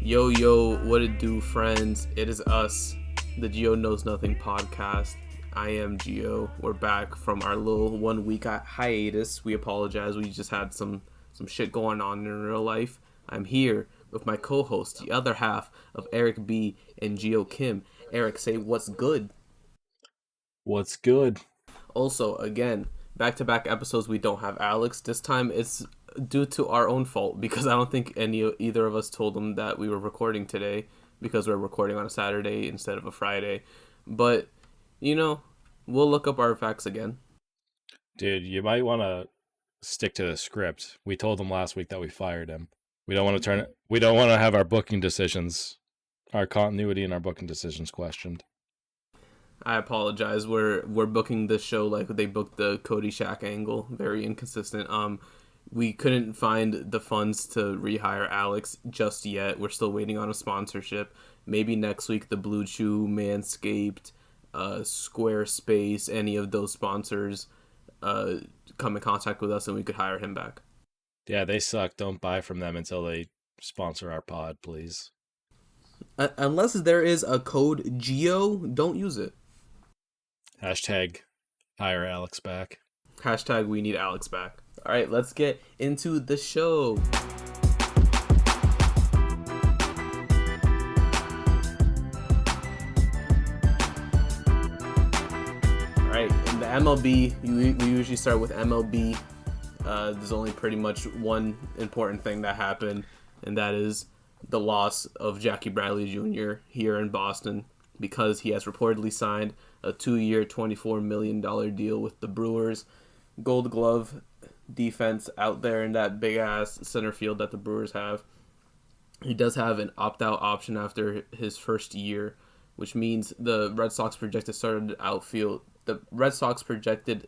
Yo, yo, what it do, friends? It is us, the Gio Knows Nothing podcast. I am Gio. We're back from our little 1 week hiatus. We apologize. We just had some shit going on in real life. I'm here with my co-host, the other half of Eric B and Gio Kim. Eric, say what's good. What's good? Also, again, back-to-back episodes, we don't have Alex. This time it's due to our own fault because I don't think either of us told him that we were recording today because we're recording on a Saturday instead of a Friday. But, we'll look up our facts again. Dude, you might want to stick to the script. We told him last week that we fired him. We don't want to have our booking decisions, our continuity and our booking decisions questioned. I apologize. We're booking this show like they booked the Cody Shaq angle. Very inconsistent. We couldn't find the funds to rehire Alex just yet. We're still waiting on a sponsorship. Maybe next week the Blue Chew, Manscaped, Squarespace, any of those sponsors come in contact with us and we could hire him back. Yeah, they suck. Don't buy from them until they sponsor our pod, please. Unless there is a code GEO, don't use it. Hashtag hire Alex back. Hashtag we need Alex back. All right, let's get into the show. All right, in the MLB, we usually start with MLB. There's only pretty much one important thing that happened, and that is the loss of Jackie Bradley Jr. here in Boston because he has reportedly signed a 2-year, $24 million deal with the Brewers. Gold Glove defense out there in that big-ass center field that the Brewers have. He does have an opt-out option after his first year, which means the Red Sox projected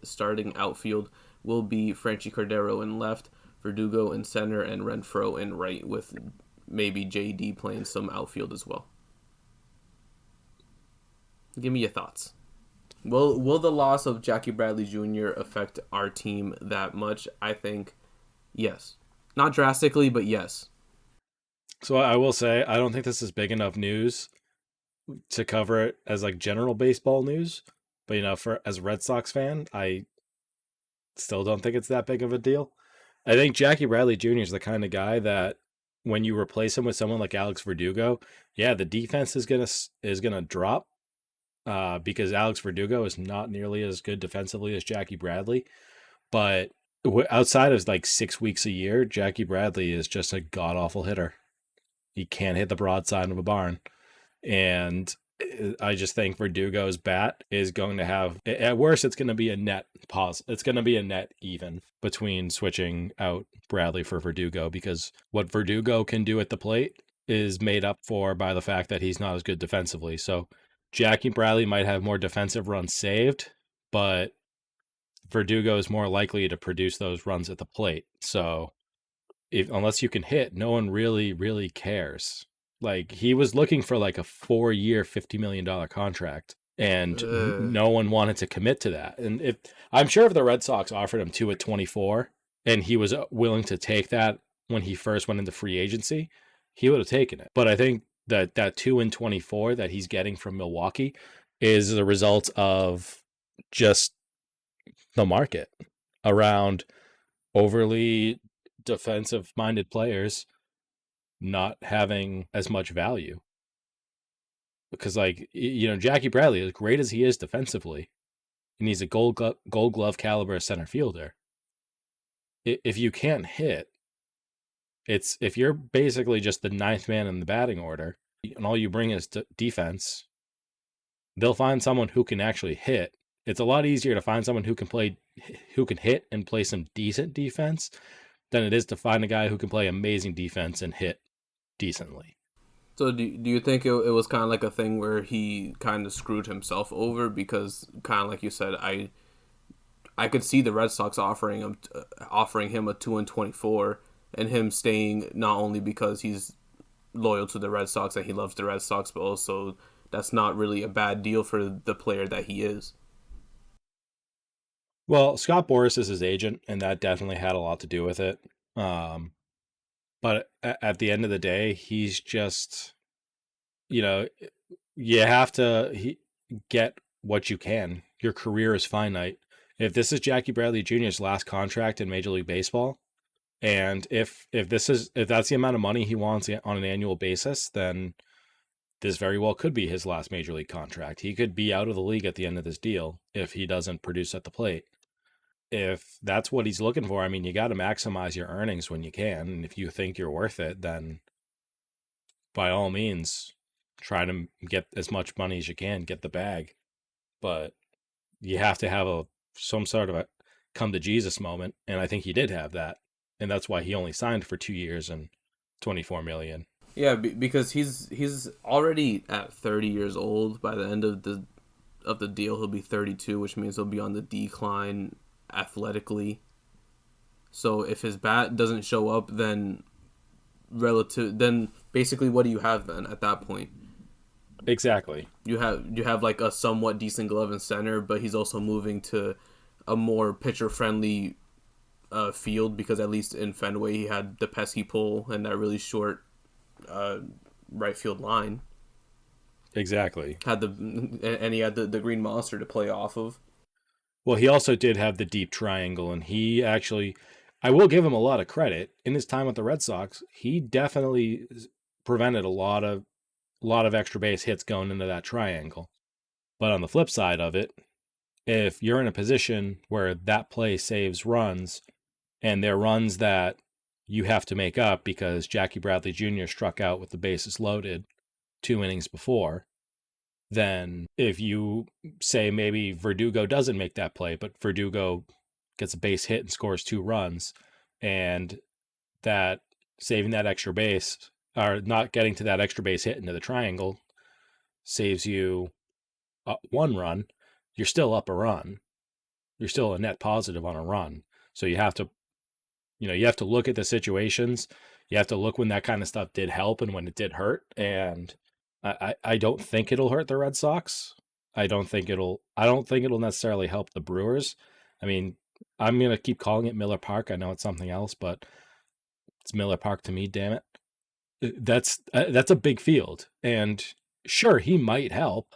starting outfield will be Franchy Cordero in left, Verdugo in center, and Renfroe in right, with maybe JD playing some outfield as well. Give me your thoughts. Will the loss of Jackie Bradley Jr. affect our team that much? I think yes. Not drastically, but yes. So I will say, I don't think this is big enough news to cover it as like general baseball news. But, as a Red Sox fan, I still don't think it's that big of a deal. I think Jackie Bradley Jr. is the kind of guy that when you replace him with someone like Alex Verdugo, yeah, the defense is gonna drop. Because Alex Verdugo is not nearly as good defensively as Jackie Bradley. But outside of like 6 weeks a year, Jackie Bradley is just a god-awful hitter. He can't hit the broadside of a barn. And I just think Verdugo's bat is going to have, at worst, it's going to be a net pause. It's going to be a net even between switching out Bradley for Verdugo, because what Verdugo can do at the plate is made up for by the fact that he's not as good defensively. So Jackie Bradley might have more defensive runs saved, but Verdugo is more likely to produce those runs at the plate. So unless you can hit, no one really, really cares. Like, he was looking for like a 4-year, $50 million contract, and no one wanted to commit to that. And I'm sure if the Red Sox offered him 2 at 24 and he was willing to take that when he first went into free agency, he would have taken it. But I think that 2 and 24 that he's getting from Milwaukee is a result of just the market around overly defensive-minded players not having as much value. Because, Jackie Bradley, as great as he is defensively, and he's a gold glove caliber center fielder, if you can't hit, if you're basically just the 9th man in the batting order and all you bring is defense, they'll find someone who can actually hit. It's a lot easier to find someone who can hit and play some decent defense than it is to find a guy who can play amazing defense and hit decently. So do you think it was kind of like a thing where he kind of screwed himself over? Because kind of like you said, I could see the Red Sox offering him a 2 and 24 and him staying, not only because he's loyal to the Red Sox and he loves the Red Sox, but also that's not really a bad deal for the player that he is. Well, Scott Boras is his agent, and that definitely had a lot to do with it. But at the end of the day, he's just, you know, you have to get what you can. Your career is finite. If this is Jackie Bradley Jr.'s last contract in Major League Baseball, and if that's the amount of money he wants on an annual basis, then this very well could be his last major league contract. He could be out of the league at the end of this deal if he doesn't produce at the plate. If that's what he's looking for, I mean, you got to maximize your earnings when you can. And if you think you're worth it, then by all means, try to get as much money as you can, get the bag. But you have to have some sort of a come to Jesus moment. And I think he did have that. And that's why he only signed for 2 years and $24 million. Yeah, because he's already at 30 years old. By the end of the deal, he'll be 32, which means he'll be on the decline athletically. So if his bat doesn't show up, then basically what do you have then at that point? Exactly. You have like a somewhat decent glove and center, but he's also moving to a more pitcher friendly field, because at least in Fenway he had the pesky pole and that really short right field line. Exactly. And he had the green monster to play off of. Well, he also did have the deep triangle, and he actually, I will give him a lot of credit. In his time with the Red Sox, he definitely prevented a lot of extra base hits going into that triangle. But on the flip side of it, if you're in a position where that play saves runs, and they're runs that you have to make up because Jackie Bradley Jr. struck out with the bases loaded 2 innings before, then if you say maybe Verdugo doesn't make that play, but Verdugo gets a base hit and scores 2 runs, and that saving that extra base, or not getting to that extra base hit into the triangle, saves you 1 run, you're still up a run. You're still a net positive on a run. So you have to look at the situations. You have to look when that kind of stuff did help and when it did hurt. And I don't think it'll hurt the Red Sox. I don't think it'll necessarily help the Brewers. I mean, I'm going to keep calling it Miller Park. I know it's something else, but it's Miller Park to me, damn it. That's a big field. And sure, he might help,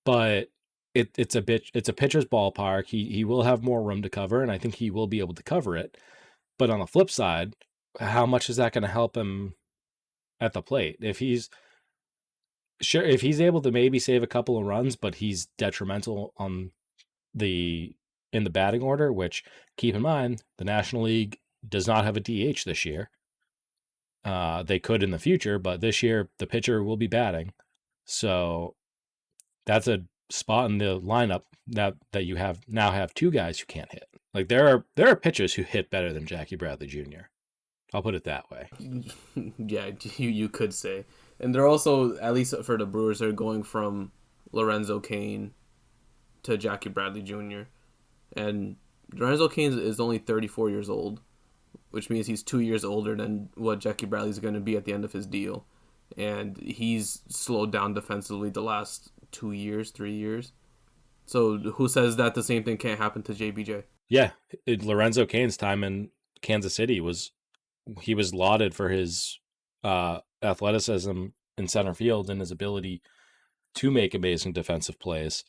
but it's a pitcher's ballpark. He will have more room to cover, and I think he will be able to cover it. But on the flip side, how much is that going to help him at the plate? If he's able to maybe save a couple of runs, but he's detrimental in the batting order, which, keep in mind, the National League does not have a DH this year. They could in the future, but this year the pitcher will be batting. So that's a spot in the lineup that you have 2 guys who can't hit. Like there are pitchers who hit better than Jackie Bradley Jr. I'll put it that way. Yeah, you could say. And they're also, at least for the Brewers, they're going from Lorenzo Cain to Jackie Bradley Jr. And Lorenzo Cain is only 34 years old, which means he's 2 years older than what Jackie Bradley's going to be at the end of his deal. And he's slowed down defensively the last 2 years, 3 years. So who says that the same thing can't happen to JBJ? Yeah, Lorenzo Cain's time in Kansas City was lauded for his athleticism in center field and his ability to make amazing defensive plays.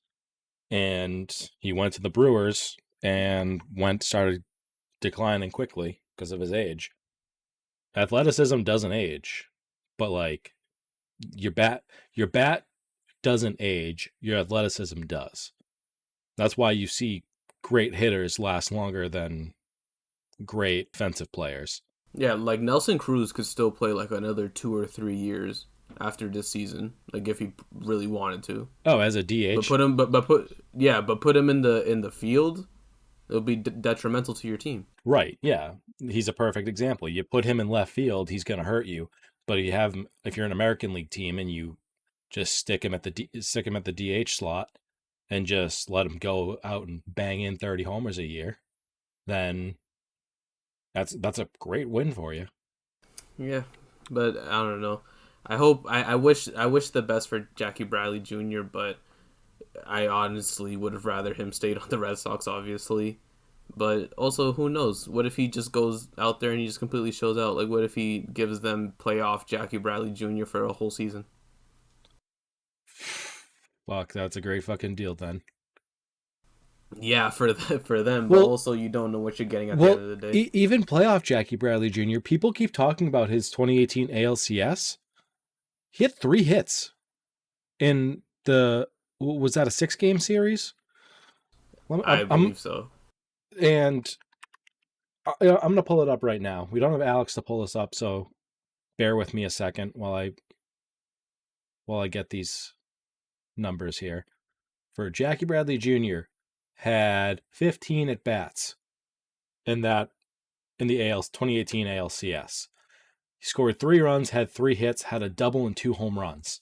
And he went to the Brewers and started declining quickly because of his age. Athleticism doesn't age, but like your bat doesn't age, your athleticism does. That's why you see great hitters last longer than great defensive players. Yeah, like Nelson Cruz could still play like another 2 or 3 years after this season, like if he really wanted to. Oh, as a DH. But put him in the field, it'll be detrimental to your team. Right. Yeah, he's a perfect example. You put him in left field, he's going to hurt you. But if you're an American League team and you just stick him at the DH slot and just let him go out and bang in 30 homers a year, then that's a great win for you. Yeah, but I don't know. I wish the best for Jackie Bradley Jr., but I honestly would have rather him stayed on the Red Sox, obviously. But also, who knows? What if he just goes out there and he just completely shows out? Like, what if he gives them playoff Jackie Bradley Jr. for a whole season? Fuck, that's a great fucking deal then. Yeah, for them, but Well, also you don't know what you're getting at the end of the day. even playoff Jackie Bradley Jr., people keep talking about his 2018 ALCS. He had 3 hits in was that a 6-game series? I believe so. And I'm going to pull it up right now. We don't have Alex to pull this up, so bear with me a second while I get these numbers here. For Jackie Bradley Jr. had 15 at bats in the 2018 ALCS. He scored 3 runs, had 3 hits, had a double and 2 home runs.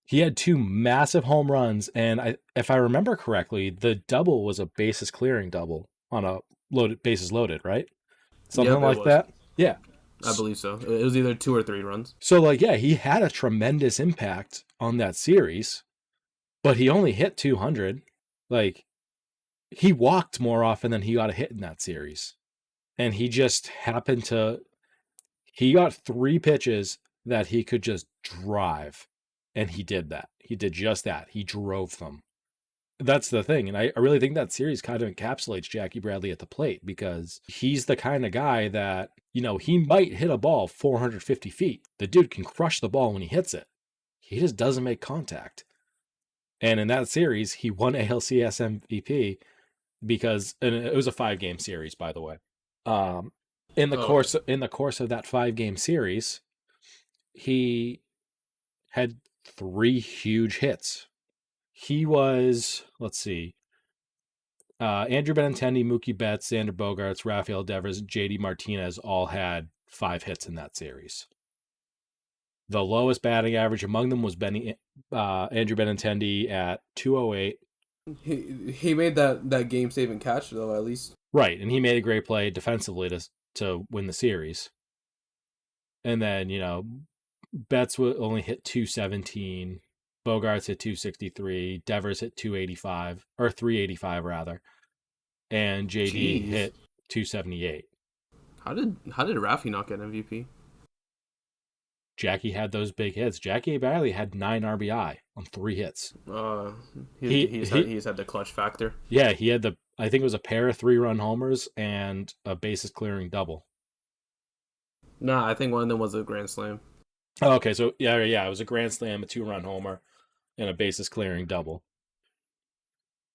He had 2 massive home runs, and if I remember correctly, the double was a bases clearing double on a bases loaded, right? Something Yep, it like was. that. Yeah. I believe so. It was either 2 or 3 runs. So, he had a tremendous impact on that series, but he only hit 200. He walked more often than he got a hit in that series. And he just happened to... He got 3 pitches that he could just drive. And he did that. He did just that. He drove them. That's the thing. And I really think that series kind of encapsulates Jackie Bradley at the plate, because he's the kind of guy that, he might hit a ball 450 feet. The dude can crush the ball when he hits it. He just doesn't make contact. And in that series, he won ALCS MVP because, and it was a 5-game series, by the way. In the course of that 5-game series, he had 3 huge hits. He was, let's see, Andrew Benintendi, Mookie Betts, Xander Bogaerts, Rafael Devers, JD Martinez all had 5 hits in that series. The lowest batting average among them was Andrew Benintendi at 208. He made that game saving catch though, at least. Right, and he made a great play defensively to win the series. And then, Betts would only hit 217. Bogarts hit 263. Devers hit 285, or 385 rather. And JD hit 278. How did Rafi not get MVP? Jackie had those big hits. Jackie Bradley had 9 RBI on 3 hits. He's had the clutch factor. Yeah, he had I think it was a pair of 3-run homers and a bases clearing double. Nah, I think one of them was a grand slam. Oh, okay, so yeah, it was a grand slam, a 2-run homer, and a bases clearing double.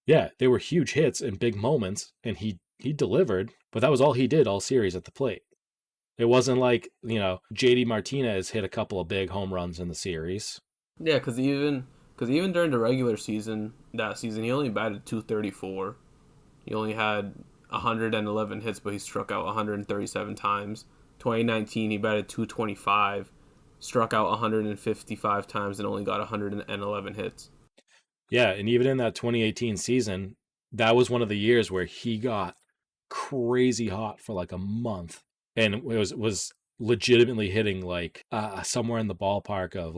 Yeah, they were huge hits and big moments, and he delivered, but that was all he did all series at the plate. It wasn't like, JD Martinez hit a couple of big home runs in the series. Yeah, because even during the regular season, that season, he only batted .234. He only had 111 hits, but he struck out 137 times. 2019, he batted .225, struck out 155 times, and only got 111 hits. Yeah, and even in that 2018 season, that was one of the years where he got crazy hot for like a month. And it was legitimately hitting somewhere in the ballpark of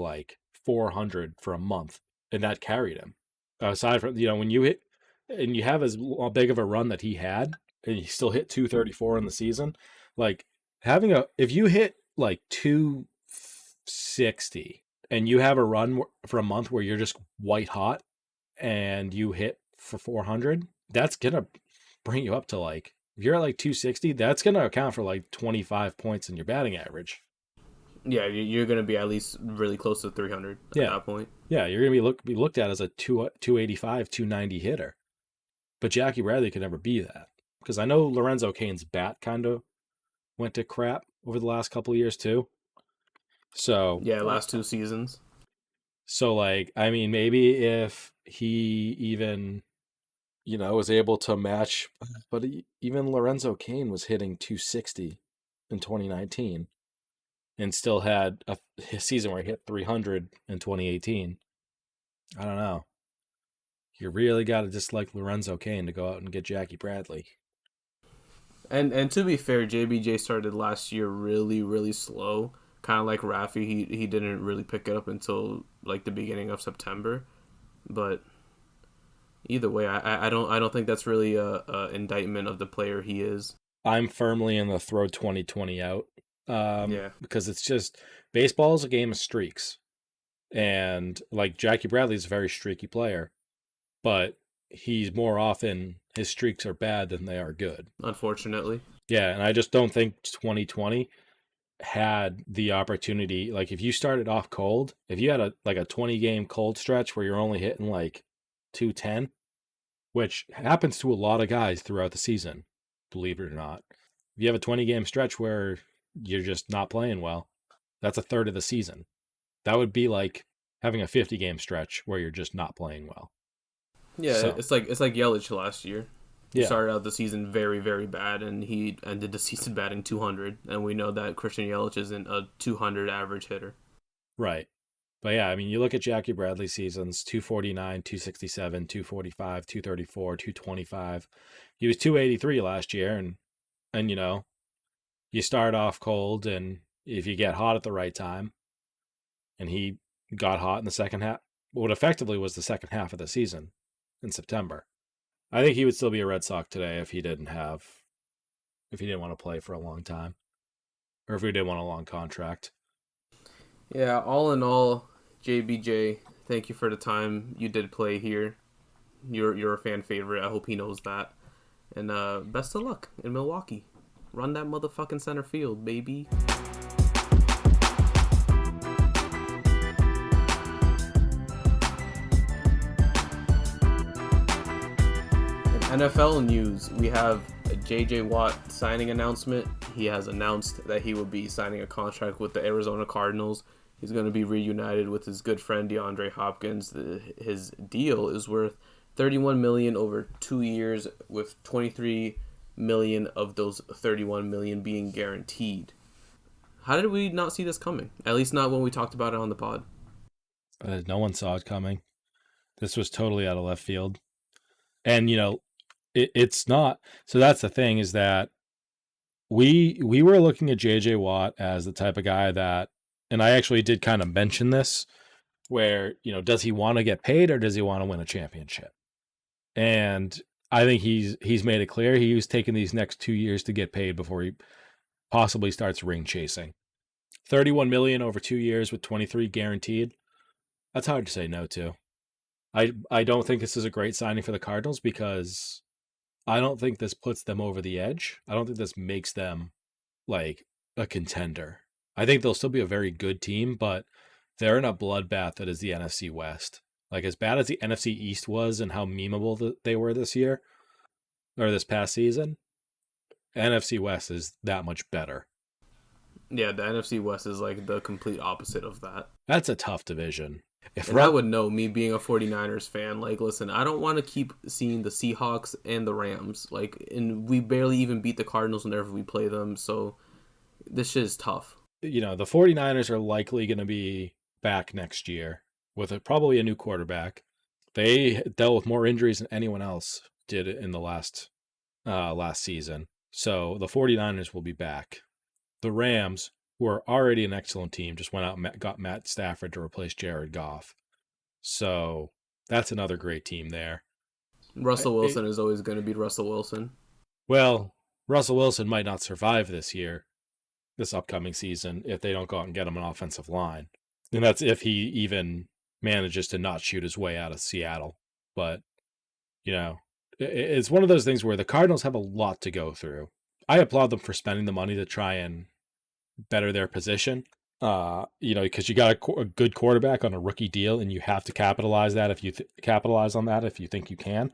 400 for a month, and that carried him. Aside from, when you hit and you have as big of a run that he had, and he still hit 234 in the season, if you hit 260 and you have a run for a month where you're just white hot and you hit for 400, that's gonna bring you up to if you're at 260, that's going to account for 25 points in your batting average. Yeah, you're going to be at least really close to 300 at that point. Yeah, you're going to be looked at as a 285, 290 hitter. But Jackie Bradley could never be that. Because I know Lorenzo Cain's bat kind of went to crap over the last couple of years too. So yeah, last 2 seasons. So maybe if he even was able to match, but even Lorenzo Cain was hitting 260 in 2019 and still had a season where he hit 300 in 2018. I don't know. You really got to dislike Lorenzo Cain to go out and get Jackie Bradley. And to be fair, JBJ started last year really, really slow. Kind of like Rafi, he didn't really pick it up until the beginning of September. But Either way, I don't think that's really a indictment of the player he is. I'm firmly in the throw 2020 out. Yeah. Because it's just baseball is a game of streaks. And like Jackie Bradley's a very streaky player, but he's more often his streaks are bad than they are good. Unfortunately. Yeah, and I just don't think 2020 had the opportunity. Like if you started off cold, if you had a 20 game cold stretch where you're only hitting like 210, which happens to a lot of guys throughout the season, believe it or not. If you have a 20 game stretch where you're just not playing well, that's a third of the season. That would be like having a 50 game stretch where you're just not playing well. Yeah, So, it's like Yelich last year. He yeah, started out the season very, very bad, and he ended the season batting 200. And we know that Christian Yelich isn't a 200 average hitter. right. But yeah, I mean, you look at Jackie Bradley's seasons 249, 267, 245, 234, 225. He was 283 last year. And you know, you start off cold, and if you get hot at the right time, and he got hot in the second half, what effectively was the second half of the season in September. I think he would still be a Red Sox today if he didn't want to play for a long time, or if he didn't want a long contract. Yeah, all in all, JBJ, thank you for the time you did play here. You're a fan favorite. I hope he knows that. And best of luck in Milwaukee. Run that motherfucking center field, baby. In NFL news, we have a J.J. Watt signing announcement. He has announced that he will be signing a contract with the Arizona Cardinals. He's going to be reunited with his good friend DeAndre Hopkins. His deal is worth $31 million over 2 years, with $23 million of those $31 million being guaranteed. How did we not see this coming? At least not when we talked about it on the pod. No one saw it coming. This was totally out of left field. And, you know, it's not. So that's the thing, is that we were looking at J.J. Watt as the type of guy that, and I actually did kind of mention this, where, you know, does he want to get paid or does he want to win a championship? And I think he's made it clear he was taking these next 2 years to get paid before he possibly starts ring chasing. $31 million over 2 years with 23 guaranteed. That's hard to say no to. I don't think this is a great signing for the Cardinals, because I don't think this puts them over the edge. I don't think this makes them like a contender. I think they'll still be a very good team, but they're in a bloodbath that is the NFC West. Like, as bad as the NFC East was and how memeable they were this year, or this past season, NFC West is that much better. Yeah, the NFC West is like the complete opposite of that. That's a tough division. I would know, me being a 49ers fan, like, listen, I don't want to keep seeing the Seahawks and the Rams. Like, and we barely even beat the Cardinals whenever we play them, so this shit is tough. You know, the 49ers are likely going to be back next year with probably a new quarterback. They dealt with more injuries than anyone else did in the last season. So the 49ers will be back. The Rams, who are already an excellent team, just went out and got Matt Stafford to replace Jared Goff. So that's another great team there. Russell Wilson is always going to be Russell Wilson. Well, Russell Wilson might not survive this upcoming season, if they don't go out and get him an offensive line. And that's if he even manages to not shoot his way out of Seattle. But, you know, it's one of those things where the Cardinals have a lot to go through. I applaud them for spending the money to try and better their position. You know, because you got a good quarterback on a rookie deal, and you have to capitalize that if you capitalize on that if you think you can.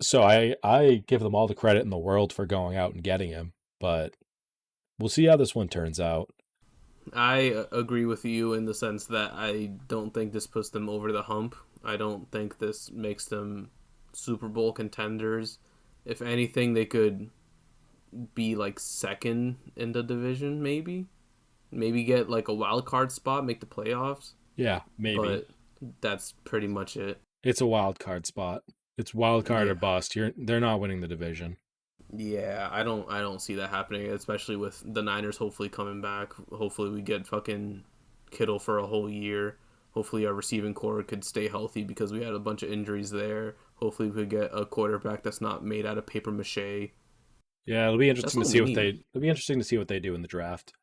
So I give them all the credit in the world for going out and getting him, but we'll see how this one turns out. I agree with you in the sense that I don't think this puts them over the hump. I don't think this makes them Super Bowl contenders. If anything, they could be like second in the division, maybe. Maybe get like a wild card spot, make the playoffs. Yeah, maybe. But that's pretty much it. It's a wild card spot. It's wild card or bust. They're not winning the division. Yeah, I don't see that happening, especially with the Niners hopefully coming back. Hopefully we get fucking Kittle for a whole year. Hopefully our receiving core could stay healthy, because we had a bunch of injuries there. Hopefully, we could get a quarterback that's not made out of paper mache. Yeah, it'll be That's interesting to what see we what they. need. It'll be interesting to see what they do in the draft.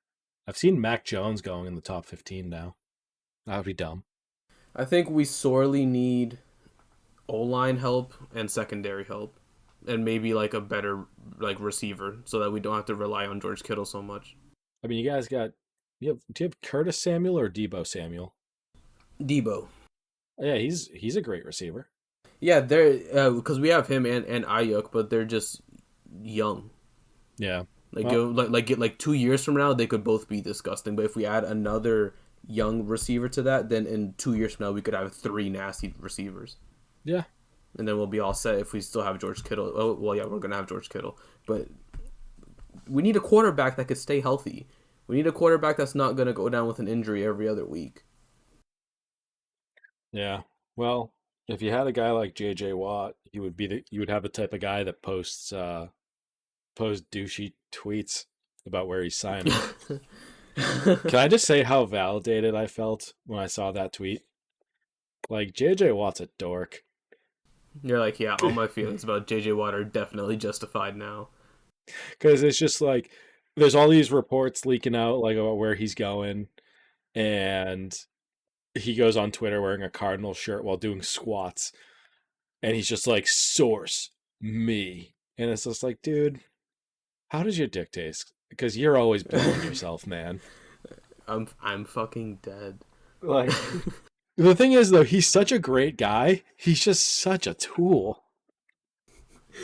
I've seen Mac Jones going in the top 15 now. That would be dumb. I think we sorely need O-line help and secondary help, and maybe like a better like receiver, so that we don't have to rely on George Kittle so much. I mean, you guys got. Do you have Curtis Samuel or Debo Samuel? Debo. Yeah, he's a great receiver. Yeah, they're because we have him and Ayuk, but they're just young. Yeah. Like Well, get like 2 years from now, they could both be disgusting. But if we add another young receiver to that, then in 2 years from now, we could have three nasty receivers, yeah. and then we'll be all set. If we still have George Kittle, oh well, yeah, we're gonna have George Kittle, but we need a quarterback that could stay healthy. We need a quarterback that's not gonna go down with an injury every other week. Yeah. Well, if you had a guy like JJ Watt, you would have the type of guy that posts douchey tweets about where he's signing. Can I just say how validated I felt when I saw that tweet? Like JJ Watt's a dork. You're like, yeah, all my feelings about JJ Watt are definitely justified now. Because it's just like there's all these reports leaking out like about where he's going, and he goes on Twitter wearing a Cardinal shirt while doing squats, and he's just like, source me. And it's just like, dude, how does your dick taste? Because you're always blowing yourself, man. I'm fucking dead. Like the thing is though, he's such a great guy. He's just such a tool.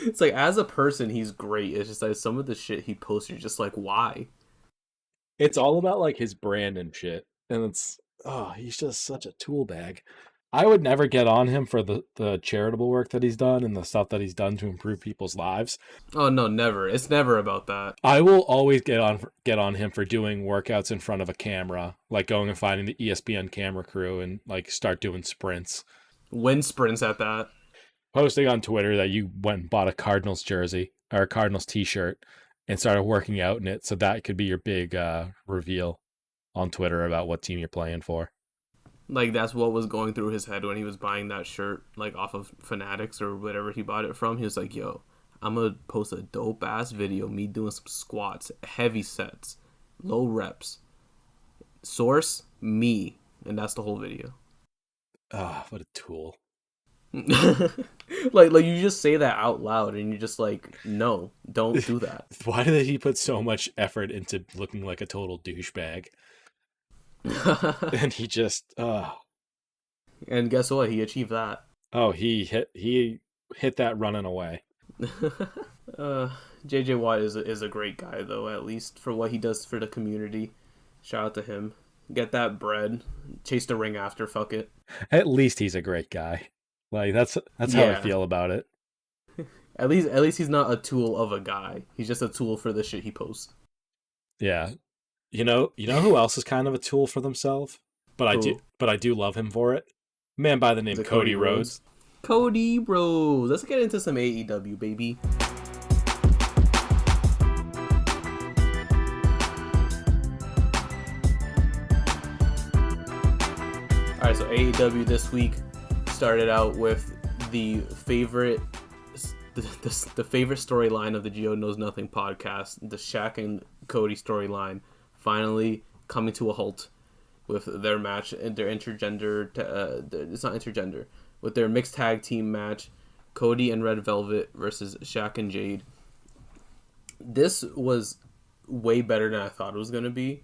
It's like as a person, he's great. It's just like some of the shit he posts, you're just like, why? It's all about like his brand and shit. And he's just such a tool bag. I would never get on him for the charitable work that he's done and the stuff that he's done to improve people's lives. Oh no, never. It's never about that. I will always get on him for doing workouts in front of a camera, like going and finding the ESPN camera crew and like start doing sprints. Win sprints at that. Posting on Twitter that you went and bought a Cardinals jersey or a Cardinals t-shirt and started working out in it, so that could be your big reveal on Twitter about what team you're playing for. Like that's what was going through his head when he was buying that shirt, like off of Fanatics or whatever he bought it from. He was like, "Yo, I'm gonna post a dope ass video, me doing some squats, heavy sets, low reps. Source me," and that's the whole video. Ah, what a tool! like you just say that out loud, and you're just like, "No, don't do that." Why did he put so much effort into looking like a total douchebag? And he just, And guess what? He achieved that. oh, he hit that running away. JJ Watt is a great guy though, at least for what he does for the community. Shout out to him. Get that bread. Chase the ring after. Fuck it. At least he's a great guy. Like that's how I feel about it. At least he's not a tool of a guy. He's just a tool for the shit he posts. Yeah. You know who else is kind of a tool for themselves? But I do love him for it. Man by the name Cody Rhodes. Cody Rhodes. Let's get into some AEW, baby. Alright, so AEW this week started out with the favorite storyline of the Gio Knows Nothing podcast, the Shaq and Cody storyline, finally coming to a halt with their match and their intergender. It's not intergender. With their mixed tag team match, Cody and Red Velvet versus Shaq and Jade. This was way better than I thought it was gonna be,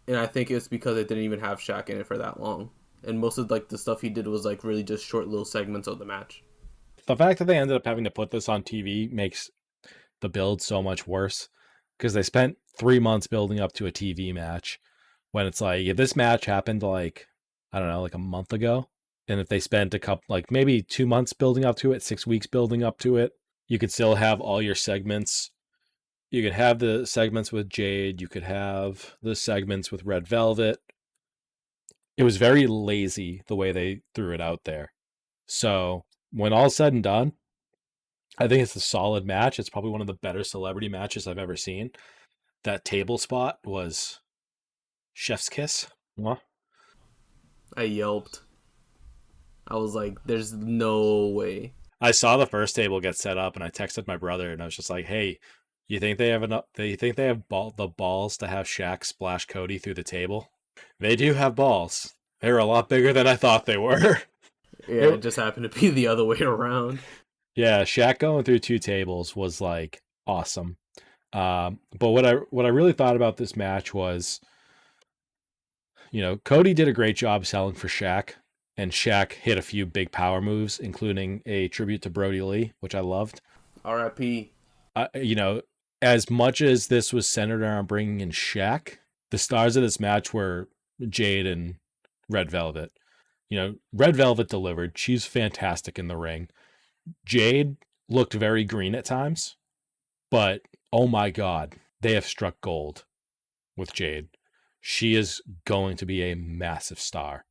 and I think it's because it didn't even have Shaq in it for that long. And most of like the stuff he did was like really just short little segments of the match. The fact that they ended up having to put this on TV makes the build so much worse, because they spent 3 months building up to a TV match when it's like, if this match happened like, I don't know, like a month ago, and if they spent a couple, like maybe 2 months building up to it, 6 weeks building up to it, you could still have all your segments. You could have the segments with Jade. You could have the segments with Red Velvet. It was very lazy the way they threw it out there. So when all's said and done, I think it's a solid match. It's probably one of the better celebrity matches I've ever seen. That table spot was chef's kiss. Mwah. I yelped. I was like, there's no way. I saw the first table get set up, and I texted my brother, and I was just like, "Hey, you think they have enough? You think they have the balls to have Shaq splash Cody through the table? They do have balls. They're a lot bigger than I thought they were." Yeah, it just happened to be the other way around. Yeah, Shaq going through two tables was like awesome. But what I really thought about this match was, Cody did a great job selling for Shaq, and Shaq hit a few big power moves, including a tribute to Brody Lee, which I loved. R.I.P. You know, as much as this was centered around bringing in Shaq, the stars of this match were Jade and Red Velvet. Red Velvet delivered. She's fantastic in the ring. Jade looked very green at times, but oh my God, they have struck gold with Jade. She is going to be a massive star.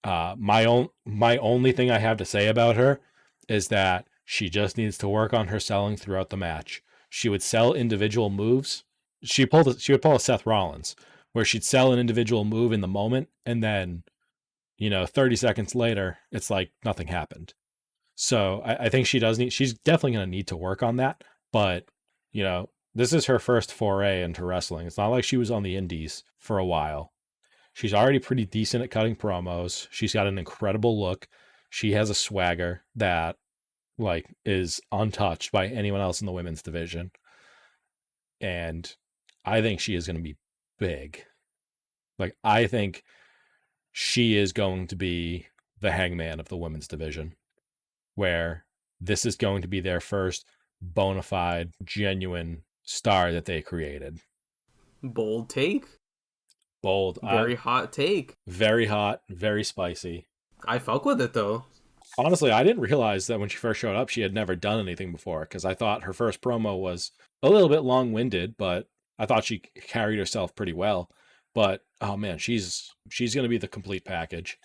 My only thing I have to say about her is that she just needs to work on her selling throughout the match. She would sell individual moves. She would pull a Seth Rollins, where she'd sell an individual move in the moment, and then 30 seconds later, it's like nothing happened. So I think she's definitely going to need to work on that. But, this is her first foray into wrestling. It's not like she was on the indies for a while. She's already pretty decent at cutting promos. She's got an incredible look. She has a swagger that is untouched by anyone else in the women's division. And I think she is going to be big. I think she is going to be the hangman of the women's division, where this is going to be their first bona fide, genuine star that they created. Bold take. Bold. Very hot take. Very hot, very spicy. I fuck with it, though. Honestly, I didn't realize that when she first showed up, she had never done anything before, because I thought her first promo was a little bit long-winded, but I thought she carried herself pretty well. But, oh man, she's going to be the complete package.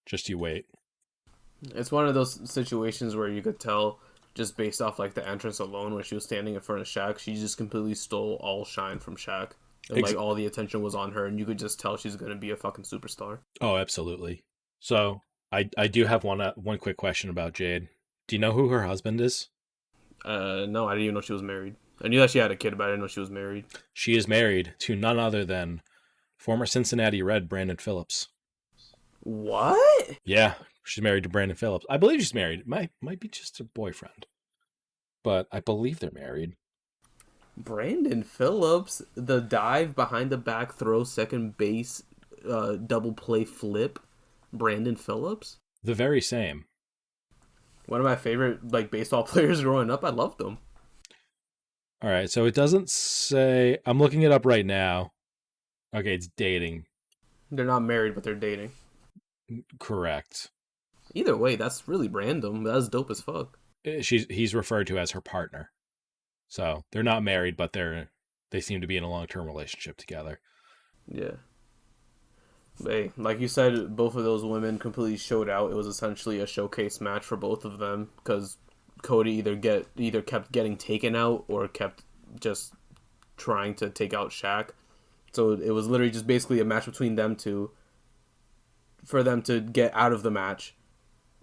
Just you wait. It's one of those situations where you could tell, just based off the entrance alone, when she was standing in front of Shaq, she just completely stole all shine from Shaq. And all the attention was on her, and you could just tell she's going to be a fucking superstar. Oh, absolutely. So, I do have one quick question about Jade. Do you know who her husband is? No, I didn't even know she was married. I knew that she had a kid, but I didn't know she was married. She is married to none other than former Cincinnati Red Brandon Phillips. What? Yeah, she's married to Brandon Phillips. I believe she's married. It might be just a boyfriend, but I believe they're married. Brandon Phillips, the dive behind the back throw, second base, double play flip. Brandon Phillips? The very same. One of my favorite baseball players growing up. I loved them. All right, so it doesn't say. I'm looking it up right now. Okay, it's dating. They're not married, but they're dating. Correct. Either way, that's really random. That's dope as fuck. He's referred to as her partner. So they're not married, but they seem to be in a long-term relationship together. Yeah. Hey, like you said, both of those women completely showed out. It was essentially a showcase match for both of them, because Cody either kept getting taken out or kept just trying to take out Shaq. So it was literally just basically a match between them two for them to get out of the match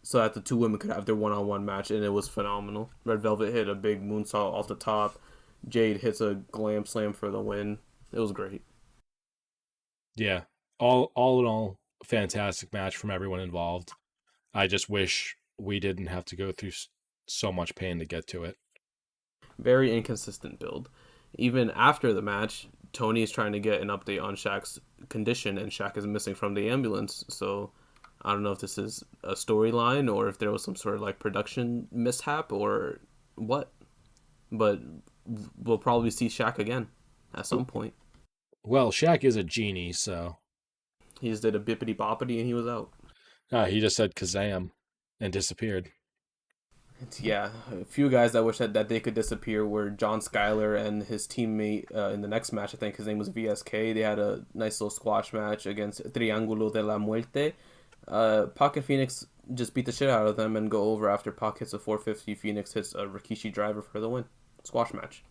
so that the two women could have their one-on-one match, and it was phenomenal. Red Velvet hit a big moonsault off the top. Jade hits a glam slam for the win. It was great. Yeah. All in all, fantastic match from everyone involved. I just wish we didn't have to go through so much pain to get to it. Very inconsistent build. Even after the match, Tony is trying to get an update on Shaq's condition, and Shaq is missing from the ambulance. So I don't know if this is a storyline or if there was some sort of production mishap or what. But we'll probably see Shaq again at some point. Well, Shaq is a genie, so... He just did a bippity boppity and he was out. He just said Kazam and disappeared. Yeah, a few guys that wish that they could disappear were John Skyler and his teammate in the next match. I think his name was VSK. They had a nice little squash match against Triángulo de la Muerte. Pac and Phoenix just beat the shit out of them and go over after Pac hits a 450. Phoenix hits a Rikishi driver for the win. Squash match.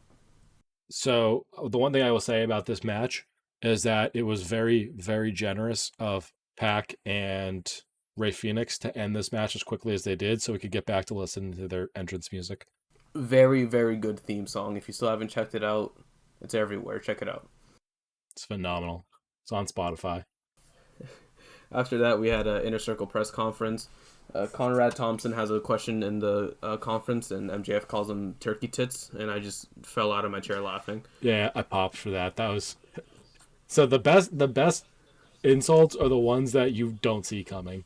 So the one thing I will say about this match is that it was very, very generous of Pac and Ray Phoenix to end this match as quickly as they did so we could get back to listening to their entrance music. Very, very good theme song. If you still haven't checked it out, it's everywhere. Check it out. It's phenomenal. It's on Spotify. After that, we had an Inner Circle press conference. Conrad Thompson has a question in the conference, and MJF calls him turkey tits, and I just fell out of my chair laughing. Yeah, I popped for that. That was so the best insults are the ones that you don't see coming.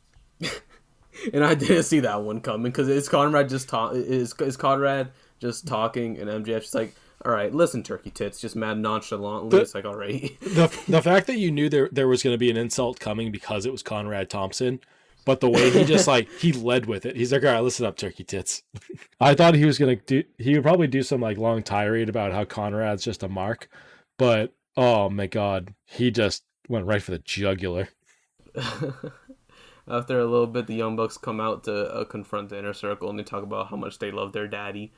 And I didn't see that one coming because it's Conrad just Conrad just talking, and MJF just like, all right, listen, turkey tits, just mad nonchalantly. It's like, all right. The fact that you knew there was going to be an insult coming because it was Conrad Thompson, but the way he just like he led with it. He's like, all right, listen up, turkey tits. I thought he was he would probably do some like long tirade about how Conrad's just a mark, but oh my god, he just went right for the jugular. After a little bit, the Young Bucks come out to confront the Inner Circle, and they talk about how much they love their daddy.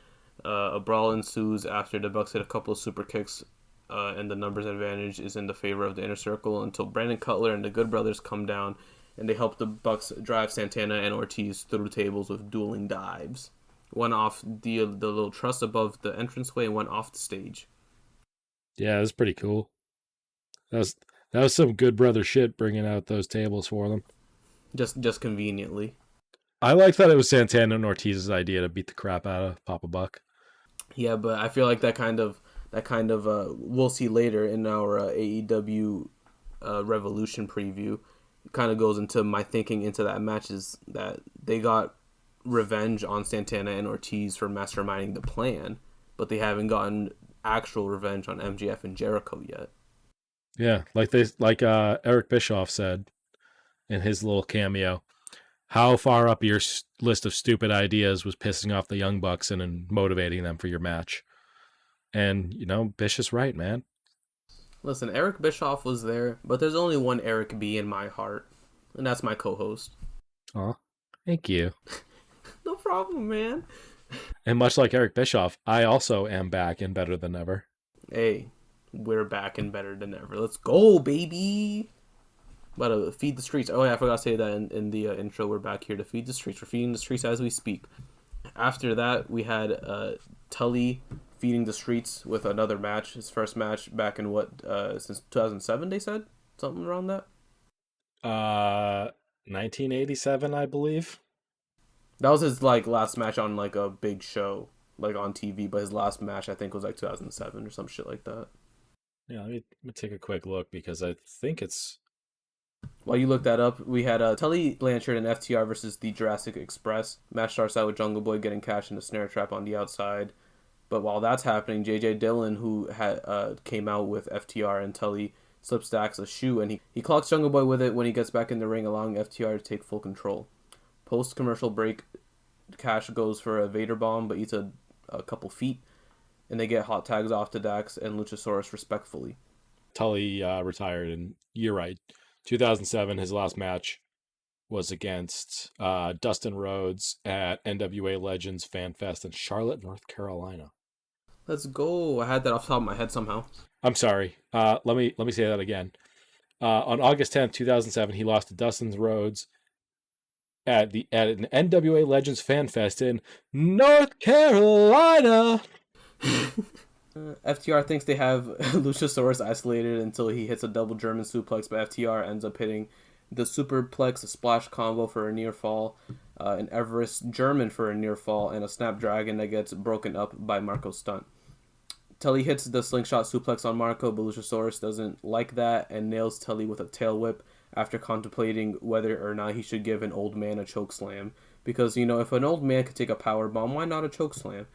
A brawl ensues after the Bucks hit a couple of super kicks, and the numbers advantage is in the favor of the Inner Circle until Brandon Cutler and the Good Brothers come down, and they help the Bucks drive Santana and Ortiz through tables with dueling dives. One off the little truss above the entranceway and one off the stage. Yeah, it was pretty cool. That was some Good Brother shit bringing out those tables for them. Just conveniently. I like that it was Santana and Ortiz's idea to beat the crap out of Papa Buck. Yeah, but I feel like that kind of we'll see later in our AEW Revolution preview. It kind of goes into my thinking into that match is that they got revenge on Santana and Ortiz for masterminding the plan, but they haven't gotten actual revenge on MJF and Jericho yet. Yeah, like Eric Bischoff said in his little cameo, how far up your list of stupid ideas was pissing off the Young Bucks and motivating them for your match. And, Bish is right, man. Listen, Eric Bischoff was there, but there's only one Eric B in my heart, and that's my co-host. Aw, thank you. No problem, man. And much like Eric Bischoff, I also am back and better than ever. Hey, we're back and better than ever. Let's go, baby. About to feed the streets. Oh yeah, I forgot to say that in the intro. We're back here to feed the streets. We're feeding the streets as we speak. After that, we had Tully feeding the streets with another match. His first match back in since 2007. They said something around that. 1987, I believe. That was his last match on a big show, on TV. But his last match, I think, was 2007 or some shit like that. Yeah, let me take a quick look because I think it's. While you look that up, we had Tully Blanchard and FTR versus the Jurassic Express. Match starts out with Jungle Boy getting cashed in a snare trap on the outside. But while that's happening, JJ Dillon, who had came out with FTR and Tully, slip stacks a shoe, and he clocks Jungle Boy with it when he gets back in the ring, allowing FTR to take full control. Post-commercial break, Cash goes for a Vader bomb, but eats a couple feet, and they get hot tags off to Dax and Luchasaurus respectfully. Tully retired, and you're right. 2007, his last match was against Dustin Rhodes at NWA Legends Fan Fest in Charlotte, North Carolina. Let's go. I had that off the top of my head somehow. I'm sorry. Let me say that again. On August 10th, 2007, he lost to Dustin Rhodes at an NWA Legends Fan Fest in North Carolina. FTR thinks they have Luchasaurus isolated until he hits a double German suplex, but FTR ends up hitting the superplex, a splash combo for a near fall, an Everest German for a near fall, and a Snapdragon that gets broken up by Marco's stunt. Tully hits the slingshot suplex on Marco, but Luchasaurus doesn't like that and nails Tully with a tail whip after contemplating whether or not he should give an old man a choke slam. Because, if an old man could take a power bomb, why not a choke slam?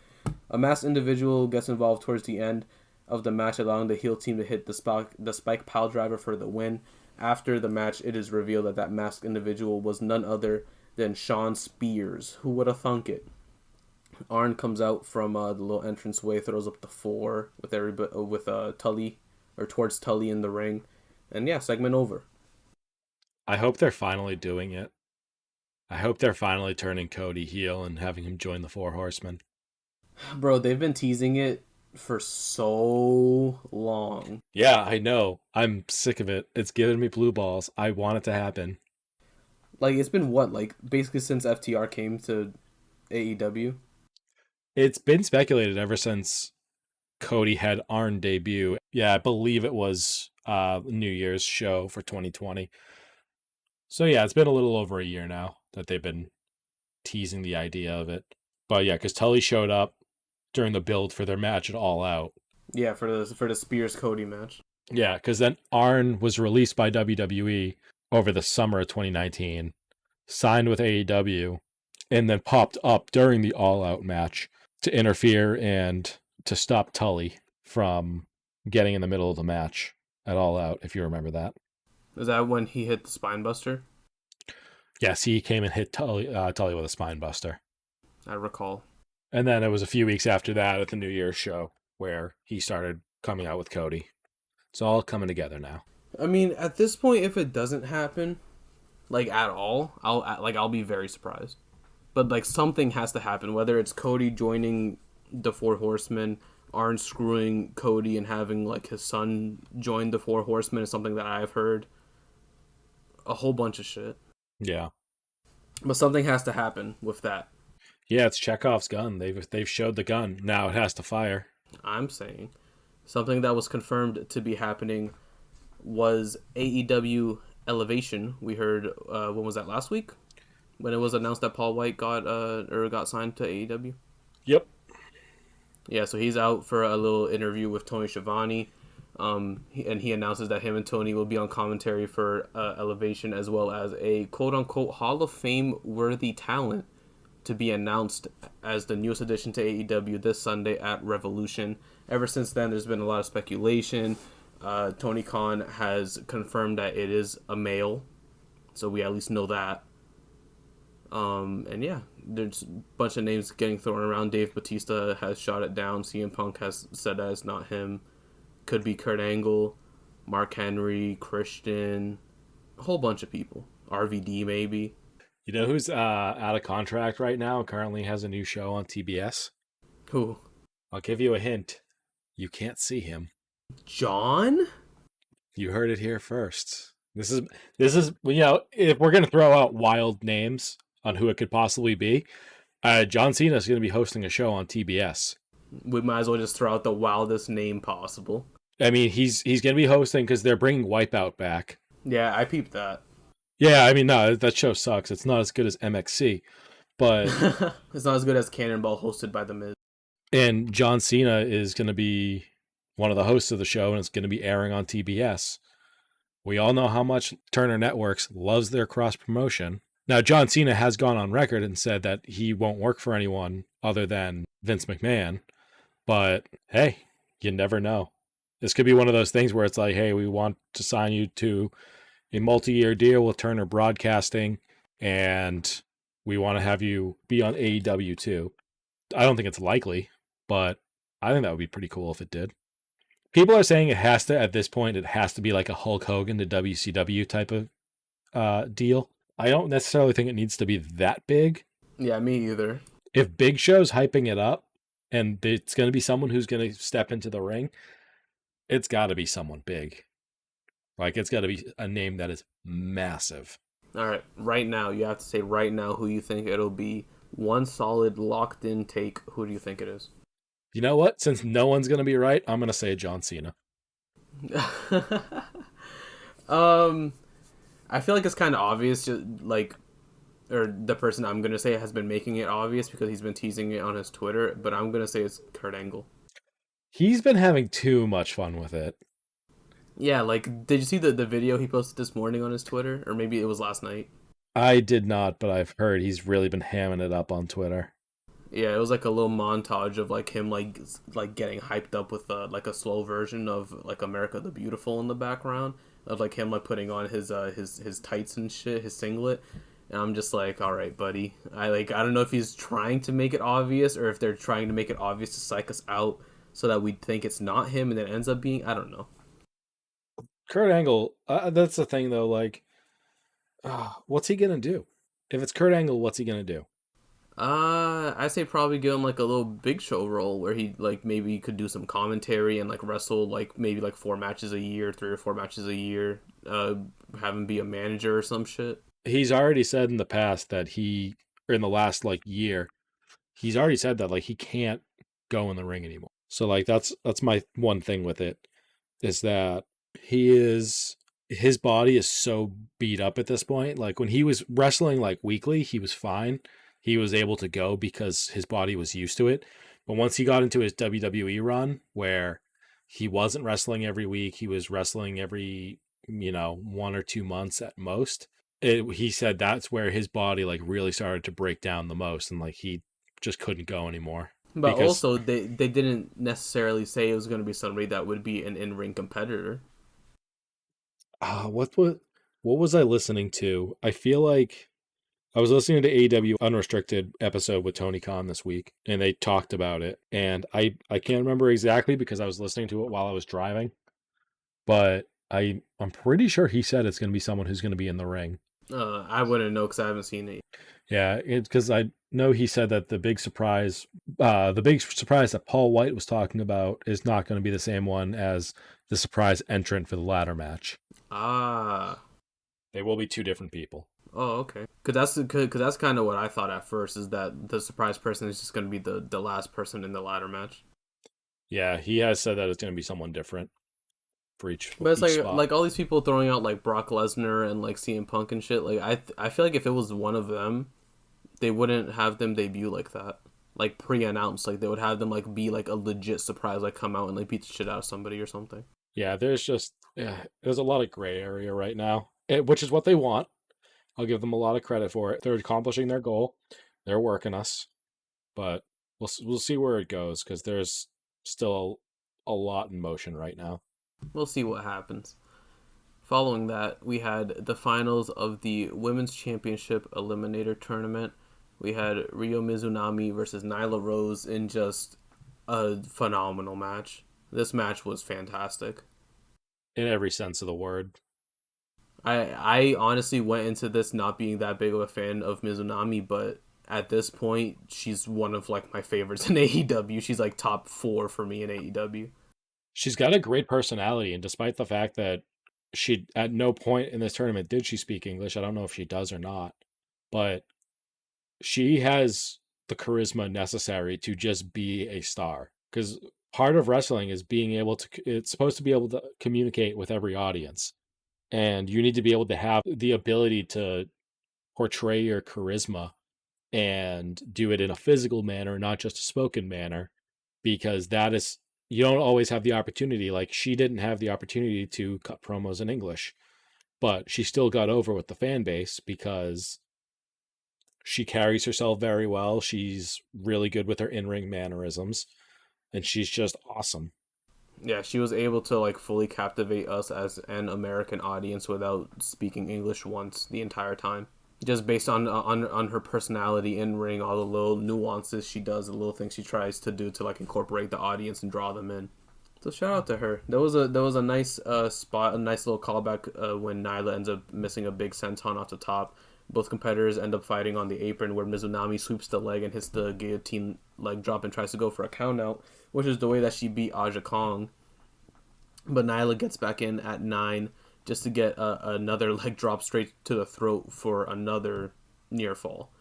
A masked individual gets involved towards the end of the match, allowing the heel team to hit the spike pile driver for the win. After the match, it is revealed that masked individual was none other than Sean Spears. Who would have thunk it? Arn comes out from the little entranceway, throws up the 4 with Tully, or towards Tully in the ring, and yeah, segment over. I hope they're finally doing it. I hope they're finally turning Cody heel and having him join the Four Horsemen. Bro, they've been teasing it for so long. Yeah, I know. I'm sick of it. It's giving me blue balls. I want it to happen. Like it's been what, like basically since FTR came to AEW. It's been speculated ever since Cody had Arn debut. Yeah, I believe it was New Year's show for 2020. So yeah, it's been a little over a year now that they've been teasing the idea of it. But yeah, because Tully showed up during the build for their match at All Out. Yeah, for the Spears Cody match. Yeah, because then Arn was released by WWE over the summer of 2019, signed with AEW, and then popped up during the All Out match to interfere and to stop Tully from getting in the middle of the match at All Out, if you remember that. Is that when he hit the spine buster? Yes, he came and hit Tully with a spine buster. I recall. And then it was a few weeks after that at the New Year's show where he started coming out with Cody. It's all coming together now. I mean, at this point, if it doesn't happen, like at all, I'll be very surprised. But like something has to happen, whether it's Cody joining the Four Horsemen, Arn screwing Cody and having like his son join the Four Horsemen is something that I've heard. A whole bunch of shit. Yeah. But something has to happen with that. Yeah, it's Chekhov's gun. They've showed the gun. Now it has to fire. I'm saying something that was confirmed to be happening was AEW Elevation. We heard when was that, last week? When it was announced that Paul White got signed to AEW. Yep. Yeah, so he's out for a little interview with Tony Schiavone. And he announces that him and Tony will be on commentary for Elevation, as well as a quote-unquote Hall of Fame worthy talent to be announced as the newest addition to AEW this Sunday at Revolution. Ever since then, there's been a lot of speculation. Tony Khan has confirmed that it is a male, so we at least know that. And yeah, there's a bunch of names getting thrown around. Dave Bautista has shot it down. CM Punk has said that it's not him. Could be Kurt Angle, Mark Henry, Christian, a whole bunch of people. RVD maybe. You know who's out of contract right now and currently has a new show on TBS? Who? I'll give you a hint. You can't see him. John? You heard it here first. This is if we're gonna throw out wild names on who it could possibly be, John Cena is gonna be hosting a show on TBS. We might as well just throw out the wildest name possible. I mean, he's gonna be hosting because they're bringing Wipeout back. Yeah, I peeped that. Yeah, I mean, no, that show sucks. It's not as good as MXC, but it's not as good as Cannonball hosted by The Miz. And John Cena is going to be one of the hosts of the show, and it's going to be airing on TBS. We all know how much Turner Networks loves their cross-promotion. Now, John Cena has gone on record and said that he won't work for anyone other than Vince McMahon. But, hey, you never know. This could be one of those things where it's like, hey, we want to sign you to a multi-year deal with Turner Broadcasting, and we want to have you be on AEW too. I don't think it's likely, but I think that would be pretty cool if it did. People are saying it has to, at this point, it has to be like a Hulk Hogan to WCW type of deal. I don't necessarily think it needs to be that big. Yeah, me either. If Big Show's hyping it up, and it's going to be someone who's going to step into the ring, it's got to be someone big. Like, it's got to be a name that is massive. All right, right now, you have to say right now who you think it'll be. One solid, locked-in take. Who do you think it is? You know what? Since no one's going to be right, I'm going to say John Cena. I feel like it's kind of obvious, or the person I'm going to say has been making it obvious because he's been teasing it on his Twitter, but I'm going to say it's Kurt Angle. He's been having too much fun with it. Yeah, like, did you see the video he posted this morning on his Twitter? Or maybe it was last night? I did not, but I've heard he's really been hamming it up on Twitter. Yeah, it was like a little montage of like him like getting hyped up with like a slow version of like America the Beautiful in the background, of like him like putting on his tights and shit, his singlet. And I'm just like, all right, buddy. I don't know if he's trying to make it obvious or if they're trying to make it obvious to psych us out so that we think it's not him and then it ends up being, I don't know. Kurt Angle, that's the thing though, like, what's he gonna do? If it's Kurt Angle, what's he gonna do? I say probably give him like a little Big Show role where he like maybe could do some commentary and like wrestle like maybe like 4 matches a year, 3 or 4 matches a year. Have him be a manager or some shit. he's already said in the past that or in the last like year, he's already said that like he can't go in the ring anymore. So like that's my one thing with it is that his body is so beat up at this point. Like when he was wrestling like weekly, he was fine. He was able to go because his body was used to it. But once he got into his WWE run where he wasn't wrestling every week, he was wrestling every, 1 or 2 months at most. He said that's where his body like really started to break down the most, and like he just couldn't go anymore. But Because also, they didn't necessarily say it was going to be somebody that would be an in-ring competitor. what was I listening to? I feel like I was listening to AEW Unrestricted episode with Tony Khan this week, and they talked about it. And I can't remember exactly because I was listening to it while I was driving, but I'm pretty sure he said it's going to be someone who's going to be in the ring. I wouldn't know because I haven't seen it. Yeah, it's because I know he said that the big surprise that Paul White was talking about is not going to be the same one as the surprise entrant for the ladder match. Ah. They will be two different people. Oh, okay. Because that's kind of what I thought at first, is that the surprise person is just going to be the last person in the ladder match. Yeah, he has said that it's going to be someone different for each. But it's each spot. like all these people throwing out like Brock Lesnar and like CM Punk and shit. Like I feel like if it was one of them, they wouldn't have them debut like that, like pre-announced. Like they would have them like be like a legit surprise, like come out and like beat the shit out of somebody or something. Yeah, there's a lot of gray area right now, which is what they want. I'll give them a lot of credit for it. They're accomplishing their goal. They're working us, but we'll see where it goes because there's still a lot in motion right now. We'll see what happens. Following that, we had the finals of the Women's Championship Eliminator Tournament. We had Ryo Mizunami versus Nyla Rose in just a phenomenal match. This match was fantastic. In every sense of the word. I honestly went into this not being that big of a fan of Mizunami, but at this point, she's one of like my favorites in AEW. She's like top 4 for me in AEW. She's got a great personality, and despite the fact that she at no point in this tournament did she speak English, I don't know if she does or not, but she has the charisma necessary to just be a star. Because part of wrestling is being able to, it's supposed to be able to communicate with every audience. And you need to be able to have the ability to portray your charisma and do it in a physical manner, not just a spoken manner, because you don't always have the opportunity. Like she didn't have the opportunity to cut promos in English, but she still got over with the fan base because she carries herself very well. She's really good with her in-ring mannerisms, and she's just awesome. Yeah, she was able to like fully captivate us as an American audience without speaking English once the entire time. Just based on her personality in ring, all the little nuances she does, the little things she tries to do to like incorporate the audience and draw them in. So shout out to her. There was a nice spot, a nice little callback when Nyla ends up missing a big senton off the top. Both competitors end up fighting on the apron where Mizunami sweeps the leg and hits the guillotine leg drop and tries to go for a count out, which is the way that she beat Aja Kong. But Nyla gets back in at 9 just to get another leg drop straight to the throat for another near fall.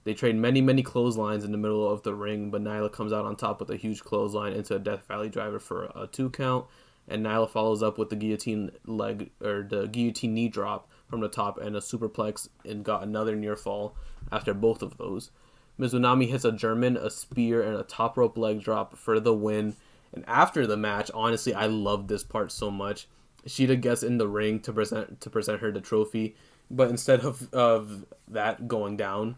They trade many clotheslines in the middle of the ring, but Nyla comes out on top with a huge clothesline into a Death Valley driver for a 2 count, and Nyla follows up with the guillotine knee drop from the top and a superplex and got another near fall after both of those. Mizunami hits a German, a spear, and a top rope leg drop for the win. And after the match, honestly, I love this part so much. Sheeta gets in the ring to present her the trophy, but instead of that going down,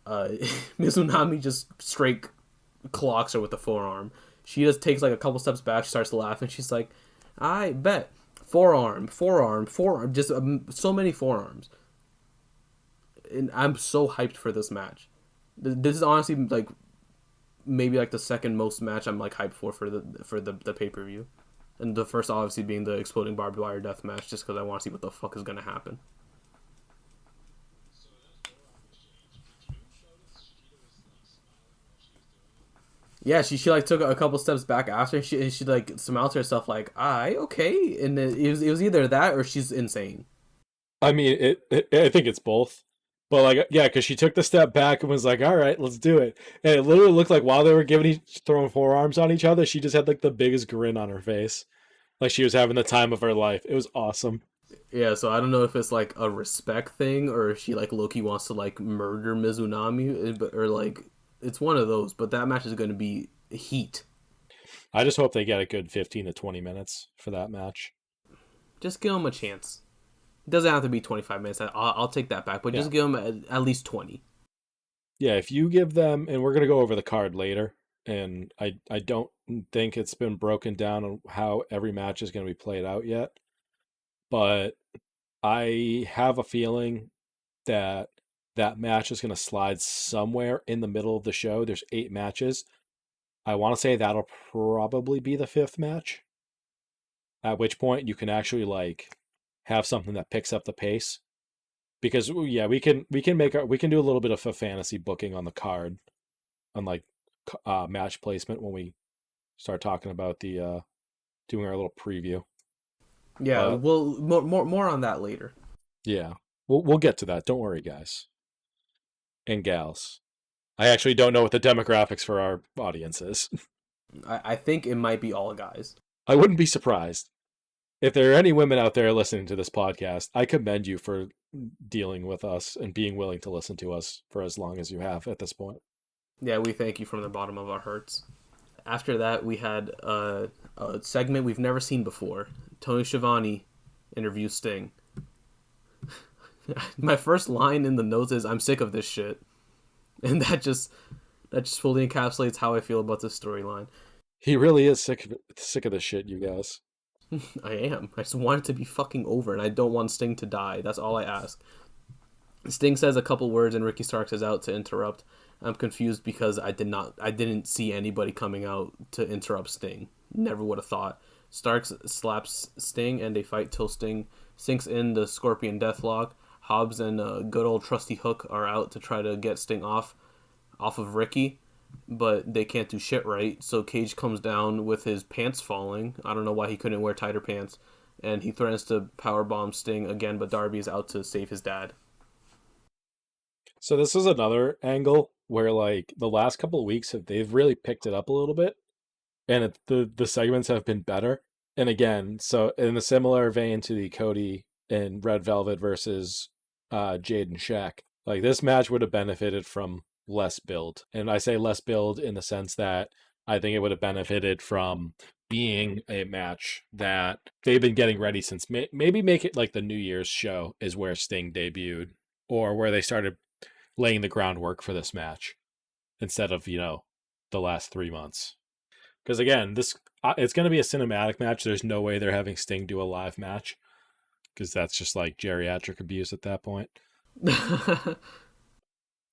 Mizunami just straight clocks her with the forearm. She just takes like a couple steps back, she starts laughing. She's like, I bet. Forearm. Just so many forearms. And I'm so hyped for this match. This is honestly like maybe like the second most match I'm like hyped for the pay-per-view. And the first obviously being the exploding barbed wire death match, just because I want to see what the fuck is going to happen. Yeah, she like took a couple steps back after she like smiled to herself like, okay, and it was either that or she's insane. I mean, I think it's both. But like, yeah, because she took the step back and was like, "All right, let's do it." And it literally looked like while they were throwing forearms on each other, she just had like the biggest grin on her face, like she was having the time of her life. It was awesome. Yeah, so I don't know if it's like a respect thing or if she like Loki wants to like murder Mizunami, or like it's one of those. But that match is going to be heat. I just hope they get a good 15 to 20 minutes for that match. Just give them a chance. It doesn't have to be 25 minutes. I'll take that back, but just give them at least 20. Yeah, if you give them, and we're gonna go over the card later, and I don't think it's been broken down on how every match is going to be played out yet, but I have a feeling that that match is going to slide somewhere in the middle of the show. There's 8 matches. I want to say that'll probably be the 5th match, at which point you can actually like have something that picks up the pace. Because yeah, we can do a little bit of a fantasy booking on the card, on like match placement when we start talking about the doing our little preview. Yeah, we'll more on that later. Yeah, we'll get to that. Don't worry, guys and gals. I actually don't know what the demographics for our audience is. I think it might be all guys. I wouldn't be surprised. If there are any women out there listening to this podcast, I commend you for dealing with us and being willing to listen to us for as long as you have at this point. Yeah, we thank you from the bottom of our hearts. After that, we had a segment we've never seen before. Tony Schiavone interviews Sting. My first line in the notes is, "I'm sick of this shit," and that just fully encapsulates how I feel about this storyline. He really is sick of this shit, you guys. I am. I just want it to be fucking over, and I don't want Sting to die. That's all I ask. Sting says a couple words, and Ricky Starks is out to interrupt. I'm confused because I didn't see anybody coming out to interrupt Sting. Never would have thought. Starks slaps Sting, and they fight till Sting sinks in the Scorpion Deathlock. Hobbs and good old trusty Hook are out to try to get Sting off of Ricky, but they can't do shit right. So Cage comes down with his pants falling. I don't know why he couldn't wear tighter pants, and he threatens to powerbomb Sting again, but Darby is out to save his dad. So this is another angle where like the last couple of weeks they've really picked it up a little bit, and the segments have been better. And again, so in a similar vein to the Cody and Red Velvet versus Jade and Shaq, like this match would have benefited from less build. And I say less build in the sense that I think it would have benefited from being a match that they've been getting ready since maybe make it like the New Year's show is where Sting debuted, or where they started laying the groundwork for this match instead of, the last 3 months. Because again, this it's going to be a cinematic match. There's no way they're having Sting do a live match, because that's just like geriatric abuse at that point.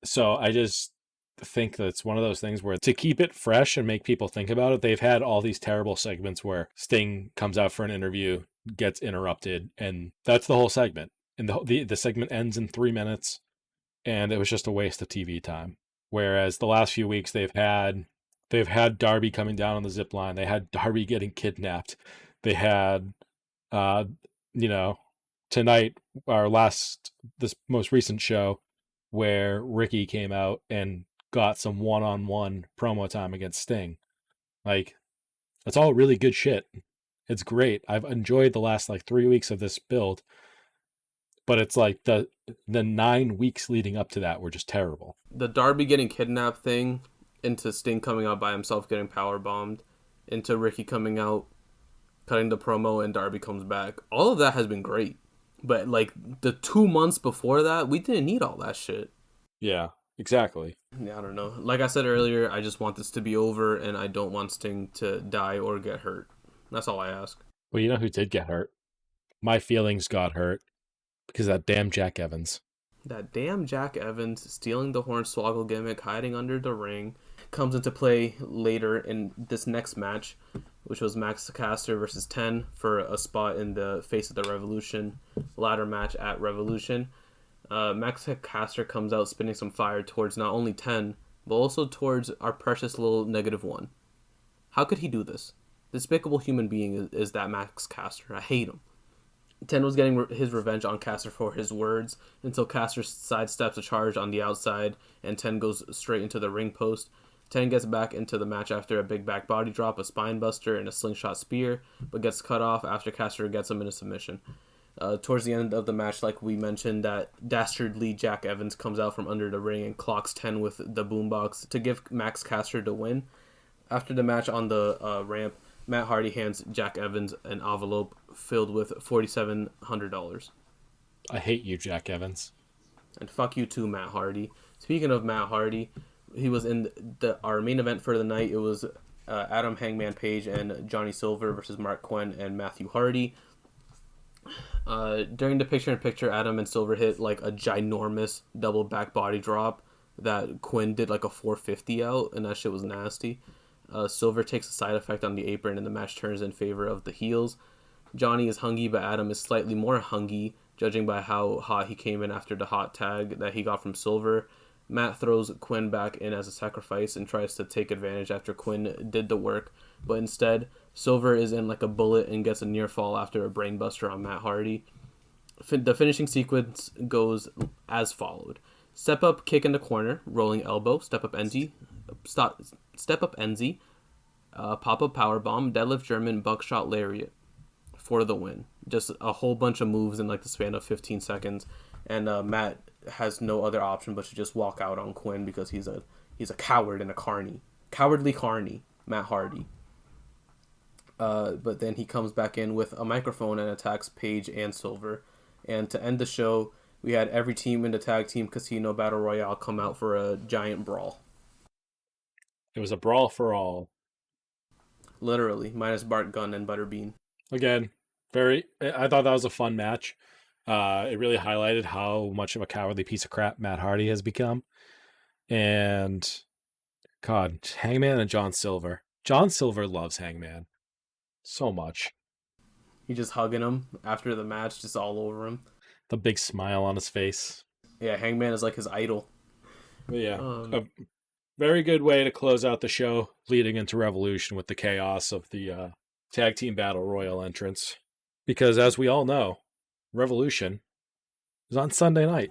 So I just think that it's one of those things where, to keep it fresh and make people think about it, they've had all these terrible segments where Sting comes out for an interview, gets interrupted, and that's the whole segment. And the segment ends in 3 minutes, and it was just a waste of TV time. Whereas the last few weeks they've had Darby coming down on the zip line. They had Darby getting kidnapped. They had, tonight, this most recent show, where Ricky came out and got some one-on-one promo time against Sting. Like, that's all really good shit. It's great. I've enjoyed the last 3 weeks of this build, but it's like the 9 weeks leading up to that were just terrible. The Darby getting kidnapped thing, into Sting coming out by himself getting power bombed, into Ricky coming out, cutting the promo, and Darby comes back. All of that has been great. But the 2 months before that, we didn't need all that shit. Yeah, exactly. Yeah, I don't know. Like I said earlier, I just want this to be over, and I don't want Sting to die or get hurt. That's all I ask. Well, you know who did get hurt? My feelings got hurt because of that damn Jack Evans. That damn Jack Evans stealing the Hornswoggle gimmick, hiding under the ring, comes into play later in this next match, which was Max Caster versus 10 for a spot in the Face of the Revolution ladder match at Revolution. Max Caster comes out spinning some fire towards not only 10, but also towards our precious little -1. How could he do this? Despicable human being is that Max Caster. I hate him. Ten was getting his revenge on Caster for his words until Caster sidesteps a charge on the outside and Ten goes straight into the ring post. Ten gets back into the match after a big back body drop, a spine buster, and a slingshot spear, but gets cut off after Caster gets him in a submission. Towards the end of the match, like we mentioned, that dastardly Jack Evans comes out from under the ring and clocks 10 with the boombox to give Max Caster the win. After the match on the ramp, Matt Hardy hands Jack Evans an envelope filled with $4,700. I hate you, Jack Evans. And fuck you too, Matt Hardy. Speaking of Matt Hardy, he was in our main event for the night. It was Adam Hangman Page and Johnny Silver versus Mark Quinn and Matthew Hardy. During the picture-in-picture, Adam and Silver hit like a ginormous double back body drop that Quinn did like a 450 out, and that shit was nasty. Silver takes a side effect on the apron, and the match turns in favor of the heels. Johnny is hungry, but Adam is slightly more hungry, judging by how hot he came in after the hot tag that he got from Silver. Matt throws Quinn back in as a sacrifice and tries to take advantage after Quinn did the work, but instead, Silver is in like a bullet and gets a near fall after a brainbuster on Matt Hardy. The finishing sequence goes as followed. Step up kick in the corner, rolling elbow, step up NZ, pop up powerbomb, deadlift German, buckshot lariat for the win. Just a whole bunch of moves in like the span of 15 seconds, and Matt has no other option but to just walk out on Quinn because he's a coward and a cowardly carny, Matt Hardy. But then he comes back in with a microphone and attacks Page and Silver. And to end the show, we had every team in the tag team casino battle royale come out for a giant brawl. It was a brawl for all. Literally, minus Bart Gunn and Butterbean. Again, I thought that was a fun match. It really highlighted how much of a cowardly piece of crap Matt Hardy has become. And, God, Hangman and John Silver. John Silver loves Hangman so much. He just hugging him after the match, just all over him. The big smile on his face. Yeah, Hangman is like his idol. But yeah, a very good way to close out the show, leading into Revolution with the chaos of the tag team battle royal entrance. Because as we all know, Revolution is on Sunday night.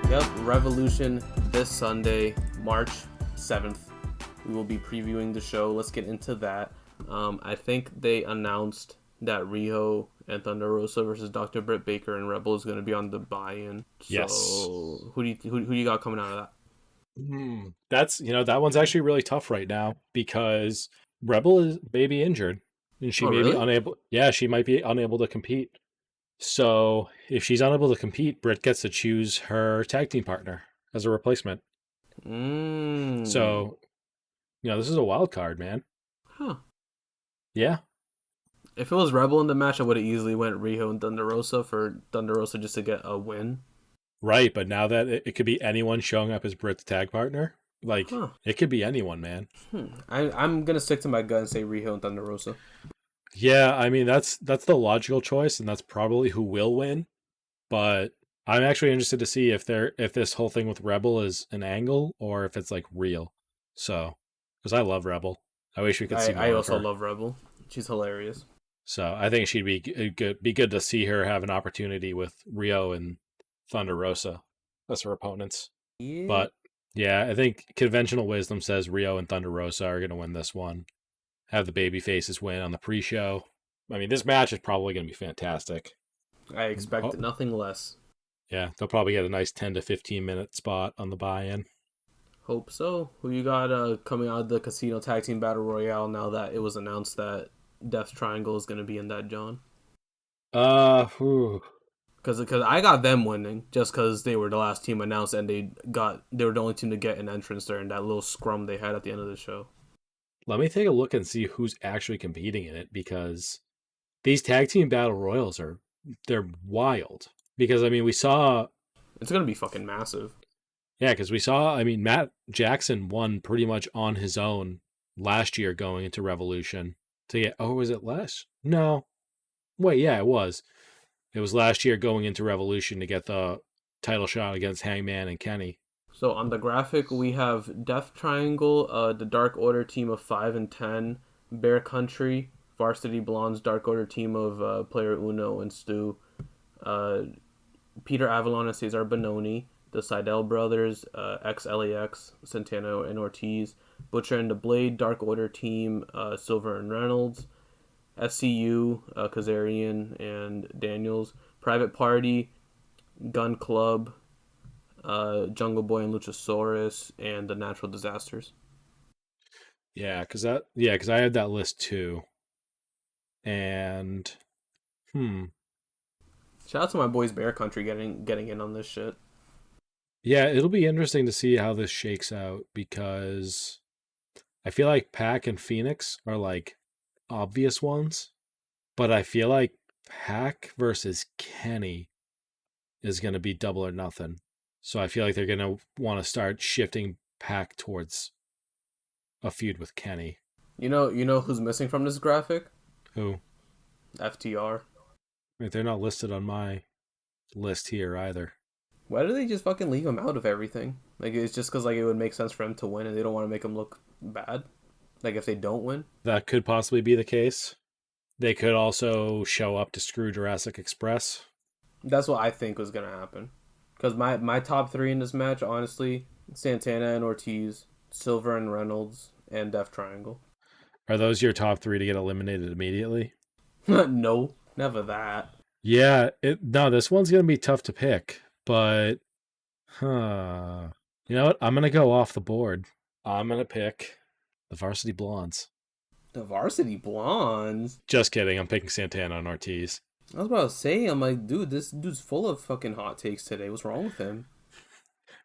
Yep, Revolution this Sunday, March 7th. We will be previewing the show. Let's get into that. I think they announced that Riho and Thunder Rosa versus Dr. Britt Baker and Rebel is going to be on the buy-in. So Yes. Who do you got coming out of that? That's, that one's actually really tough right now because Rebel is maybe injured and she may be unable. Yeah, she might be unable to compete. So if she's unable to compete, Britt gets to choose her tag team partner as a replacement. So, this is a wild card, man. Huh. Yeah. If it was Rebel in the match, I would have easily went Riho and Thunder Rosa for Thunder Rosa just to get a win. Right, but now that it could be anyone showing up as Britt's tag partner, it could be anyone, man. I'm gonna stick to my gut and say Riho and Thunder Rosa. Yeah, I mean that's the logical choice, and that's probably who will win. But I'm actually interested to see if this whole thing with Rebel is an angle or if it's like real. So, because I love Rebel, I wish we could see more I of also her. love Rebel. She's hilarious. So I think she'd be good to see her have an opportunity with Rio and Thunder Rosa as her opponents. Yeah. But yeah, I think conventional wisdom says Rio and Thunder Rosa are going to win this one. Have the baby faces win on the pre-show. I mean, this match is probably going to be fantastic. I expect nothing less. Yeah, they'll probably get a nice 10 to 15 minute spot on the buy-in. Hope so. Who you got coming out of the Casino Tag Team Battle Royale now that it was announced that Death Triangle is going to be in that, John? Because I got them winning just because they were the last team announced and they were the only team to get an entrance during that little scrum they had at the end of the show. Let me take a look and see who's actually competing in it because these tag team battle royals they're wild. Because I mean, we saw it's gonna be fucking massive. Yeah, because we saw. I mean, Matt Jackson won pretty much on his own last year going into Revolution to get. Oh, was it less? No, wait, yeah, it was. It was last year going into Revolution to get the title shot against Hangman and Kenny. So on the graphic, we have Death Triangle, the Dark Order team of 5 and 10, Bear Country, Varsity Blondes, Dark Order team of player Uno and Stu, uh, Peter Avalon and Cesar Bononi, the Seidel brothers, XLAX, Santana and Ortiz, Butcher and the Blade, Dark Order team, Silver and Reynolds, SCU, Kazarian and Daniels, Private Party, Gun Club, Jungle Boy and Luchasaurus, and the Natural Disasters. Yeah, because I had that list too. And Shout out to my boys Bear Country getting in on this shit. yeah, it'll be interesting to see how this shakes out because I feel like Pac and Phoenix are like obvious ones, but I feel like Pac versus Kenny is going to be double or nothing. So I feel like they're going to want to start shifting Pac towards a feud with Kenny. You know who's missing from this graphic? Who? FTR. Wait, they're not listed on my list here either. Why do they just fucking leave him out of everything? Like, it's just because like it would make sense for him to win, and they don't want to make him look bad. Like if they don't win, That could possibly be the case. They could also show up to screw Jurassic Express. that's what I think was gonna happen. Because my top three in this match, honestly, Santana and Ortiz, Silver and Reynolds, and Death Triangle. Are those your top three to get eliminated immediately? No, never that. Yeah, this one's gonna be tough to pick, but you know what? I'm gonna go off the board. I'm gonna pick the Varsity Blondes. The Varsity Blondes. Just kidding. I'm picking Santana and Ortiz. I was about to say, I'm like, dude, this dude's full of fucking hot takes today. What's wrong with him?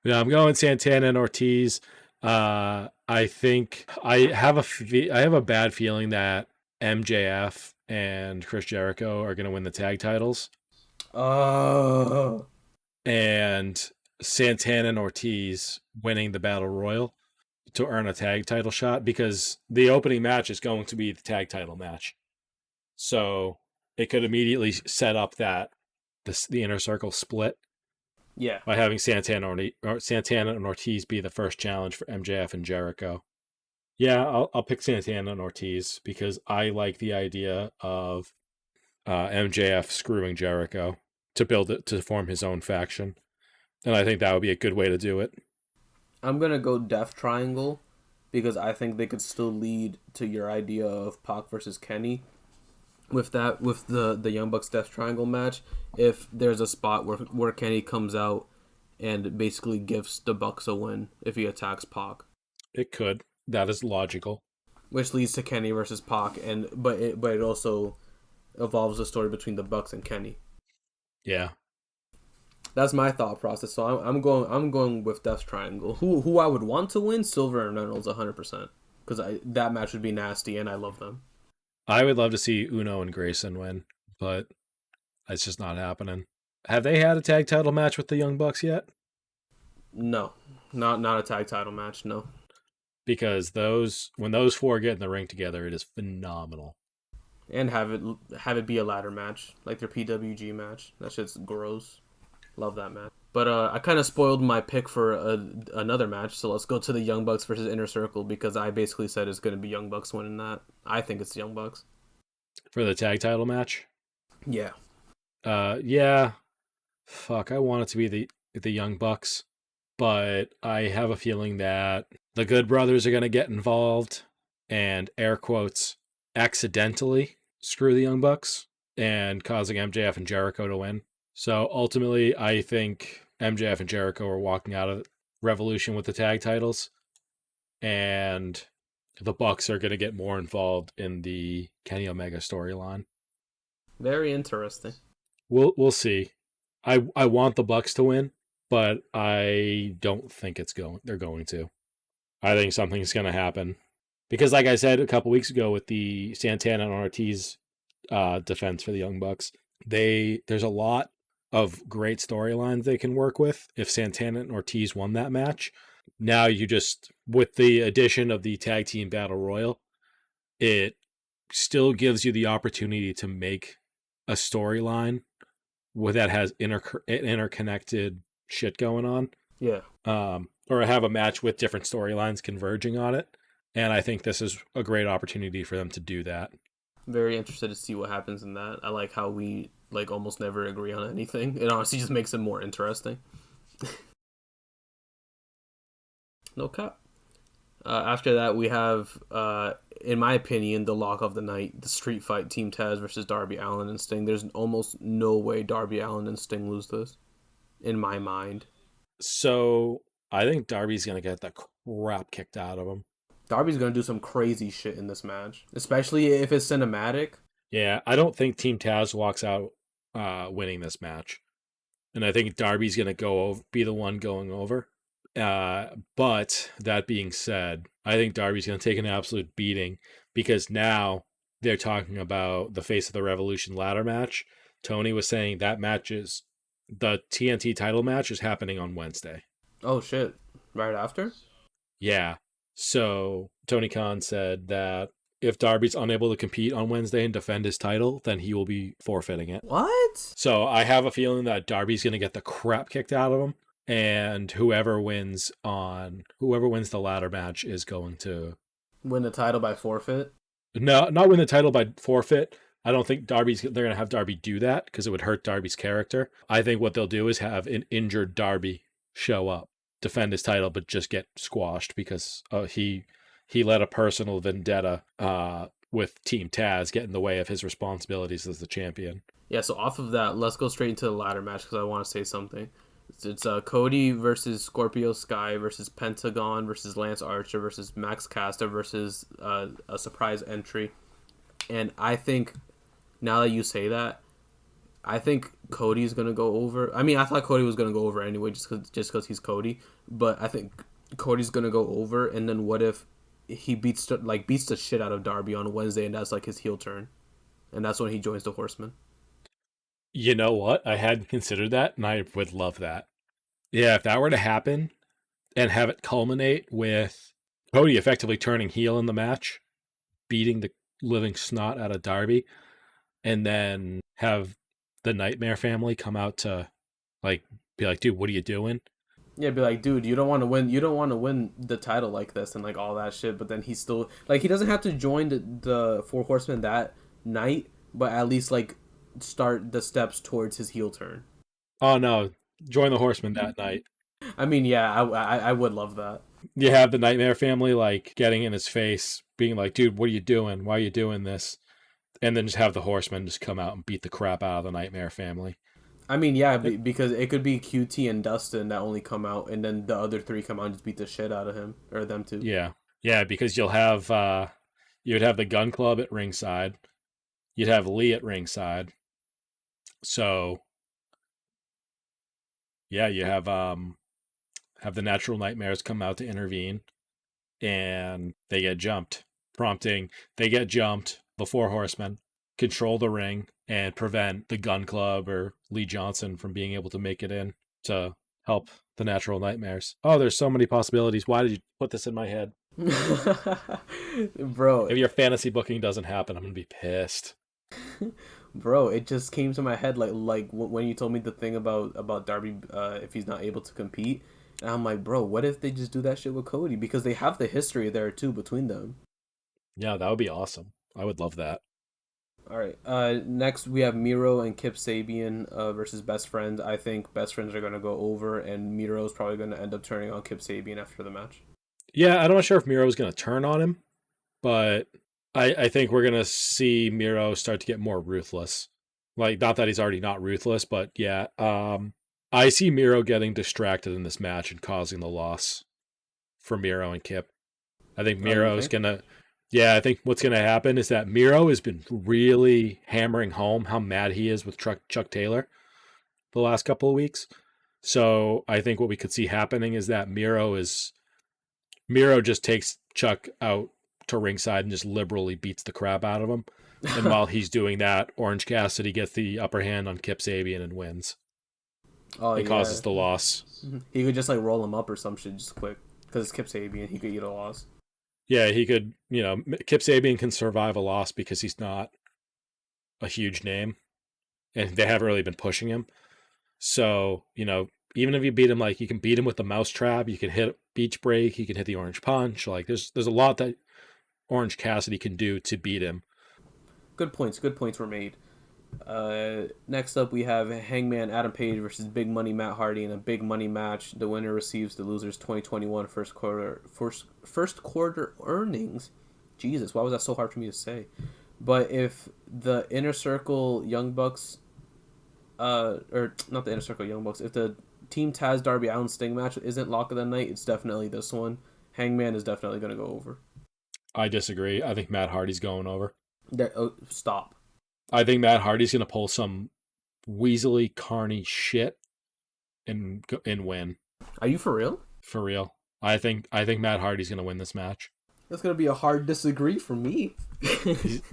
Yeah, I'm going Santana and Ortiz. I think I have a bad feeling that MJF and Chris Jericho are going to win the tag titles. Oh. And Santana and Ortiz winning the Battle Royal to earn a tag title shot because the opening match is going to be the tag title match. So it could immediately set up that the Inner Circle split. Yeah. By having Santana and Ortiz be the first challenge for MJF and Jericho. Yeah, I'll pick Santana and Ortiz because I like the idea of MJF screwing Jericho to form his own faction. And I think that would be a good way to do it. I'm going to go Death Triangle because I think they could still lead to your idea of Pac versus Kenny. With the Young Bucks Death Triangle match, if there's a spot where Kenny comes out and basically gives the Bucks a win if he attacks Pac. It could. That is logical. Which leads to Kenny versus Pac, but it also evolves the story between the Bucks and Kenny. Yeah. That's my thought process. So I'm going with Death Triangle. Who I would want to win? Silver and Reynolds 100%. Because that match would be nasty and I love them. I would love to see Uno and Grayson win, but it's just not happening. Have they had a tag title match with the Young Bucks yet? No, not a tag title match. No, because when those four get in the ring together, it is phenomenal. And have it be a ladder match like their PWG match. That shit's gross. Love that match. But I kind of spoiled my pick for another match, so let's go to the Young Bucks versus Inner Circle because I basically said it's going to be Young Bucks winning that. I think it's Young Bucks. For the tag title match? Yeah. Yeah. Fuck, I want it to be the Young Bucks, but I have a feeling that the Good Brothers are going to get involved and, air quotes, accidentally screw the Young Bucks and causing MJF and Jericho to win. So ultimately, I think MJF and Jericho are walking out of Revolution with the tag titles, and the Bucks are going to get more involved in the Kenny Omega storyline. Very interesting. We'll see. I want the Bucks to win, but I don't think they're going to. I think something's going to happen because, like I said a couple weeks ago with the Santana and Ortiz defense for the Young Bucks, there's a lot of great storylines they can work with if Santana and Ortiz won that match. Now you just, with the addition of the tag team battle royal, it still gives you the opportunity to make a storyline that has interconnected shit going on. Yeah. or have a match with different storylines converging on it. And I think this is a great opportunity for them to do that. Very interested to see what happens in that. I like how we like almost never agree on anything. It honestly just makes it more interesting. No cap. After that, we have, in my opinion, the lock of the night, the street fight, Team Taz versus Darby Allin and Sting. There's almost no way Darby Allin and Sting lose this, in my mind. So I think Darby's going to get the crap kicked out of him. Darby's going to do some crazy shit in this match, especially if it's cinematic. Yeah, I don't think Team Taz walks out winning this match. And I think Darby's going to be the one going over. But that being said, I think Darby's going to take an absolute beating because now they're talking about the Face of the Revolution ladder match. Tony was saying that the TNT title match is happening on Wednesday. Oh shit! Right after? Yeah. So Tony Khan said that if Darby's unable to compete on Wednesday and defend his title, then he will be forfeiting it. What? So I have a feeling that Darby's going to get the crap kicked out of him. And whoever wins the ladder match is going to win the title by forfeit. No, not win the title by forfeit. I don't think they're going to have Darby do that because it would hurt Darby's character. I think what they'll do is have an injured Darby show up, defend his title, but just get squashed because he let a personal vendetta with Team Taz get in the way of his responsibilities as the champion. Yeah. So off of that, let's go straight into the ladder match because I want to say something. It's Cody versus Scorpio Sky versus Pentagon versus Lance Archer versus Max Caster versus a surprise entry. And I think, now that you say that, I think Cody's going to go over. I mean, I thought Cody was going to go over anyway just because he's Cody. But I think Cody's going to go over. And then what if he beats the shit out of Darby on Wednesday and that's like his heel turn? And that's when he joins the Horsemen. You know what? I hadn't considered that, and I would love that. Yeah, if that were to happen and have it culminate with Cody effectively turning heel in the match, beating the living snot out of Darby, and then have the Nightmare family come out to be like, dude, what are you doing? Yeah, be like, dude, you don't want to win. You don't want to win the title like this and like all that shit. But then he's still he doesn't have to join the Four Horsemen that night, but at least start the steps towards his heel turn. Oh no, join the Horsemen that night. I mean, yeah, I would love that. You have the Nightmare family getting in his face, being like, dude, what are you doing? Why are you doing this? And then just have the Horsemen just come out and beat the crap out of the Nightmare family. I mean, yeah, because it could be QT and Dustin that only come out, and then the other three come out and just beat the shit out of him or them too. Yeah, because you'll have you'd have the Gun Club at ringside, you'd have Lee at ringside. So, yeah, you have the Natural Nightmares come out to intervene, and they get jumped, the Four Horsemen control the ring and prevent the Gun Club or Lee Johnson from being able to make it in to help the Natural Nightmares. Oh, there's so many possibilities. Why did you put this in my head? Bro, if your fantasy booking doesn't happen, I'm going to be pissed. Bro, it just came to my head like when you told me the thing about Darby if he's not able to compete, and I'm like, bro, what if they just do that shit with Cody because they have the history there too between them. Yeah, that would be awesome. I would love that. All right. Next we have Miro and Kip Sabian versus Best Friends. I think Best Friends are gonna go over, and Miro's probably gonna end up turning on Kip Sabian after the match. Yeah, I'm not sure if Miro's gonna turn on him, but I think we're going to see Miro start to get more ruthless. Not that he's already not ruthless, but yeah. I see Miro getting distracted in this match and causing the loss for Miro and Kip. I think Miro's going to... Yeah, I think what's going to happen is that Miro has been really hammering home how mad he is with Chuck Taylor the last couple of weeks. So I think what we could see happening is that Miro just takes Chuck out to ringside and just liberally beats the crap out of him. And while he's doing that, Orange Cassidy gets the upper hand on Kip Sabian and wins. Oh, it causes the loss. He could just roll him up or some shit just quick because it's Kip Sabian. He could eat a loss. Yeah, he could. Kip Sabian can survive a loss because he's not a huge name, and they haven't really been pushing him. So even if you beat him, like you can beat him with the mousetrap, you can hit beach break, you can hit the orange punch. Like there's a lot that Orange Cassidy can do to beat him. Good points. Good points were made. Next up, we have Hangman Adam Page versus Big Money Matt Hardy in a big money match. The winner receives the loser's 2021 first quarter earnings. Jesus, why was that so hard for me to say? But if the Inner Circle Young Bucks, or not the Inner Circle Young Bucks, if the Team Taz Darby Allin Sting match isn't lock of the night, it's definitely this one. Hangman is definitely going to go over. I disagree. I think Matt Hardy's going over. Stop. I think Matt Hardy's going to pull some weaselly, carny shit and win. Are you for real? For real. I think Matt Hardy's going to win this match. That's going to be a hard disagree for me.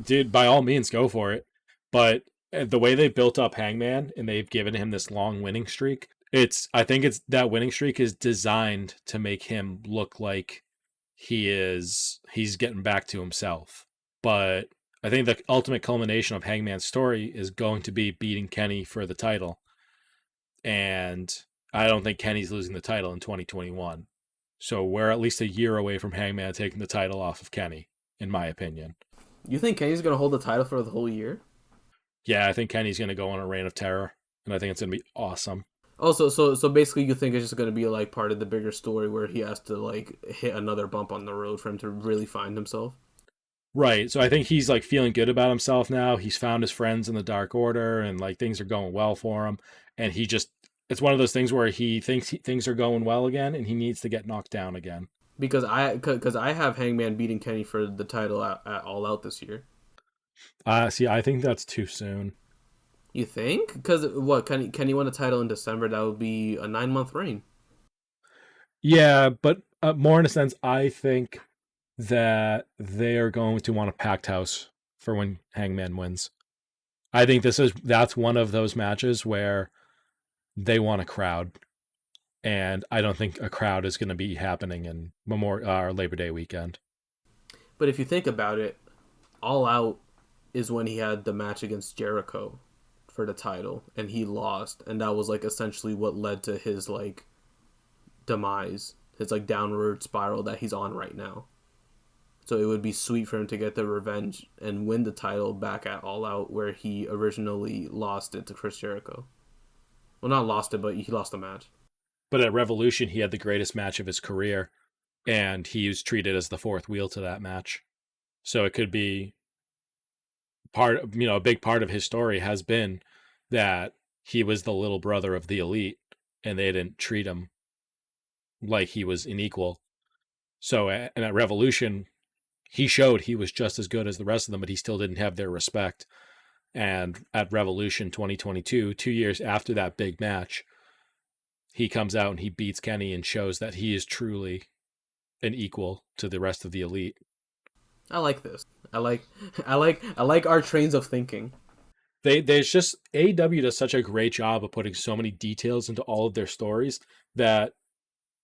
Dude, by all means, go for it. But the way they built up Hangman and they've given him this long winning streak, I think it's that winning streak is designed to make him look like he's getting back to himself. But I think the ultimate culmination of Hangman's story is going to be beating Kenny for the title. And I don't think Kenny's losing the title in 2021. So we're at least a year away from Hangman taking the title off of Kenny, in my opinion. You think Kenny's going to hold the title for the whole year? Yeah, I think Kenny's going to go on a reign of terror, and I think it's going to be awesome. Oh, so basically you think it's just going to be like part of the bigger story where he has to like hit another bump on the road for him to really find himself? Right, so I think he's like feeling good about himself now. He's found his friends in the Dark Order, and like things are going well for him. And it's one of those things where he thinks things are going well again, and he needs to get knocked down again. Because I have Hangman beating Kenny for the title at All Out this year. See, I think that's too soon. You think? Because what, Kenny won a title in December? That would be a 9-month reign. Yeah, but more in a sense, I think that they are going to want a packed house for when Hangman wins. I think that's one of those matches where they want a crowd, and I don't think a crowd is going to be happening in Labor Day weekend. But if you think about it, All Out is when he had the match against Jericho for the title, and he lost, and that was like essentially what led to his like demise, his like downward spiral that he's on right now. So it would be sweet for him to get the revenge and win the title back at All Out, where he originally lost it to Chris Jericho. Well, not lost it, but he lost the match. But at Revolution, he had the greatest match of his career, and he was treated as the fourth wheel to that match. So it could be a big part of his story has been that he was the little brother of the Elite, and they didn't treat him like he was an equal. So, and at Revolution, he showed he was just as good as the rest of them, but he still didn't have their respect. And at Revolution 2022, 2 years after that big match, he comes out and he beats Kenny and shows that he is truly an equal to the rest of the Elite. I like this. I like our trains of thinking. There's just AEW does such a great job of putting so many details into all of their stories that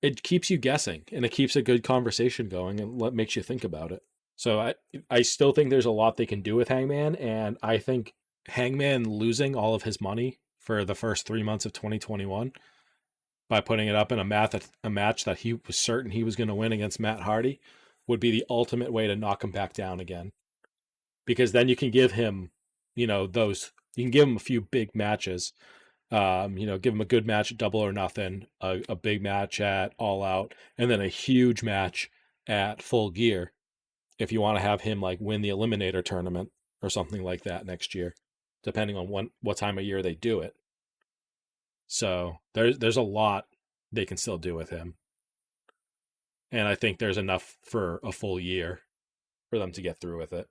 it keeps you guessing, and it keeps a good conversation going and makes you think about it. So I still think there's a lot they can do with Hangman, and I think Hangman losing all of his money for the first 3 months of 2021 by putting it up in a match that he was certain he was going to win against Matt Hardy would be the ultimate way to knock him back down again. Because then you can give him, you can give him a few big matches. Give him a good match at Double or Nothing, a big match at All Out, and then a huge match at Full Gear if you want to have him like win the Eliminator tournament or something like that next year, depending on what time of year they do it. So there's a lot they can still do with him. And I think there's enough for a full year for them to get through with it.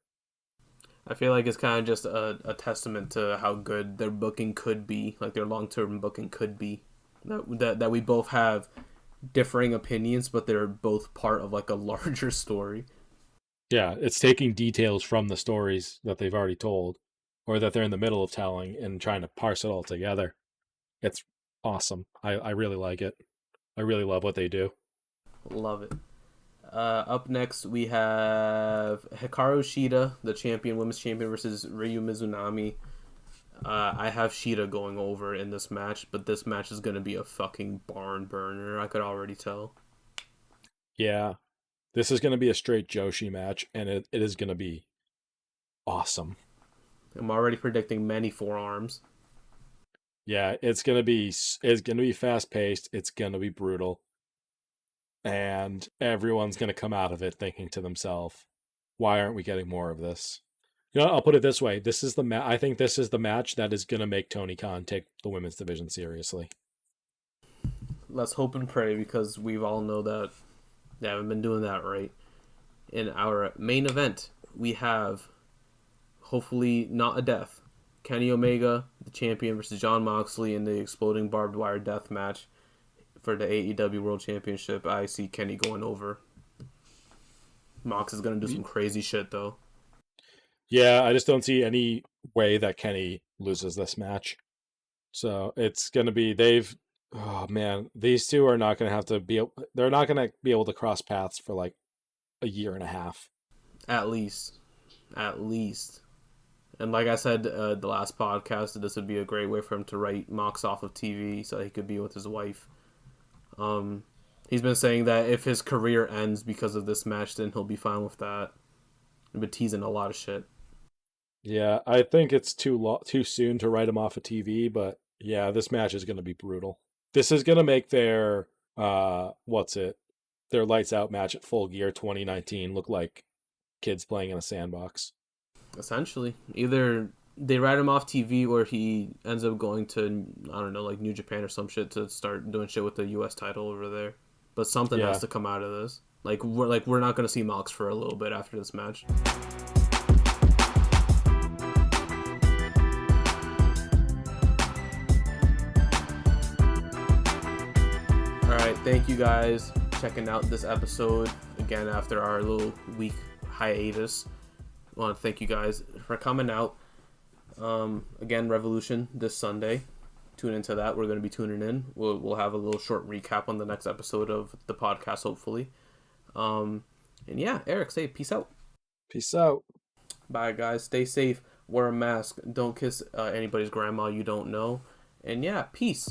I feel like it's kind of just a testament to how good their booking could be, like their long-term booking could be. That we both have differing opinions, but they're both part of like a larger story. Yeah, it's taking details from the stories that they've already told or that they're in the middle of telling and trying to parse it all together. It's awesome. I really like it. I really love what they do. Love it. Up next, we have Hikaru Shida, the women's champion, versus Ryu Mizunami. I have Sheeta going over in this match, but this match is going to be a fucking barn burner. I could already tell. Yeah, this is going to be a straight Joshi match, and it is going to be awesome. I'm already predicting many forearms. Yeah, it's going to be fast paced. It's going to be brutal, and everyone's going to come out of it thinking to themselves, "Why aren't we getting more of this?" You know, I'll put it this way: this is the I think this is the match that is going to make Tony Khan take the women's division seriously. Let's hope and pray, because we all know that they haven't been doing that right. In our main event, we have, hopefully not a death, Kenny Omega, the champion, versus Jon Moxley in the exploding barbed wire death match for the AEW World Championship. I see Kenny going over. Mox is going to do some crazy shit, though. Yeah, I just don't see any way that Kenny loses this match. So it's going to be oh man, these two are not going to have to be. They're not going to be able to cross paths for like a year and a half. At least. And like I said, the last podcast, this would be a great way for him to write Mox off of TV so he could be with his wife. He's been saying that if his career ends because of this match, then he'll be fine with that. He's been teasing a lot of shit. Yeah, I think it's too soon to write him off of TV, but yeah, this match is going to be brutal. This is going to make their their lights out match at Full Gear 2019 look like kids playing in a sandbox. Essentially, either they write him off TV or he ends up going to, I don't know, like New Japan or some shit to start doing shit with the US title over there. But something has to come out of this. We're not going to see Mox for a little bit after this match. Alright, thank you guys checking out this episode again after our little week hiatus. I want to thank you guys for coming out. Again, Revolution this Sunday. Tune into that. We're going to be tuning in. We'll have a little short recap on the next episode of the podcast, hopefully. And yeah, Eric, say peace out. Peace out. Bye, guys. Stay safe. Wear a mask. Don't kiss anybody's grandma you don't know. And yeah, peace.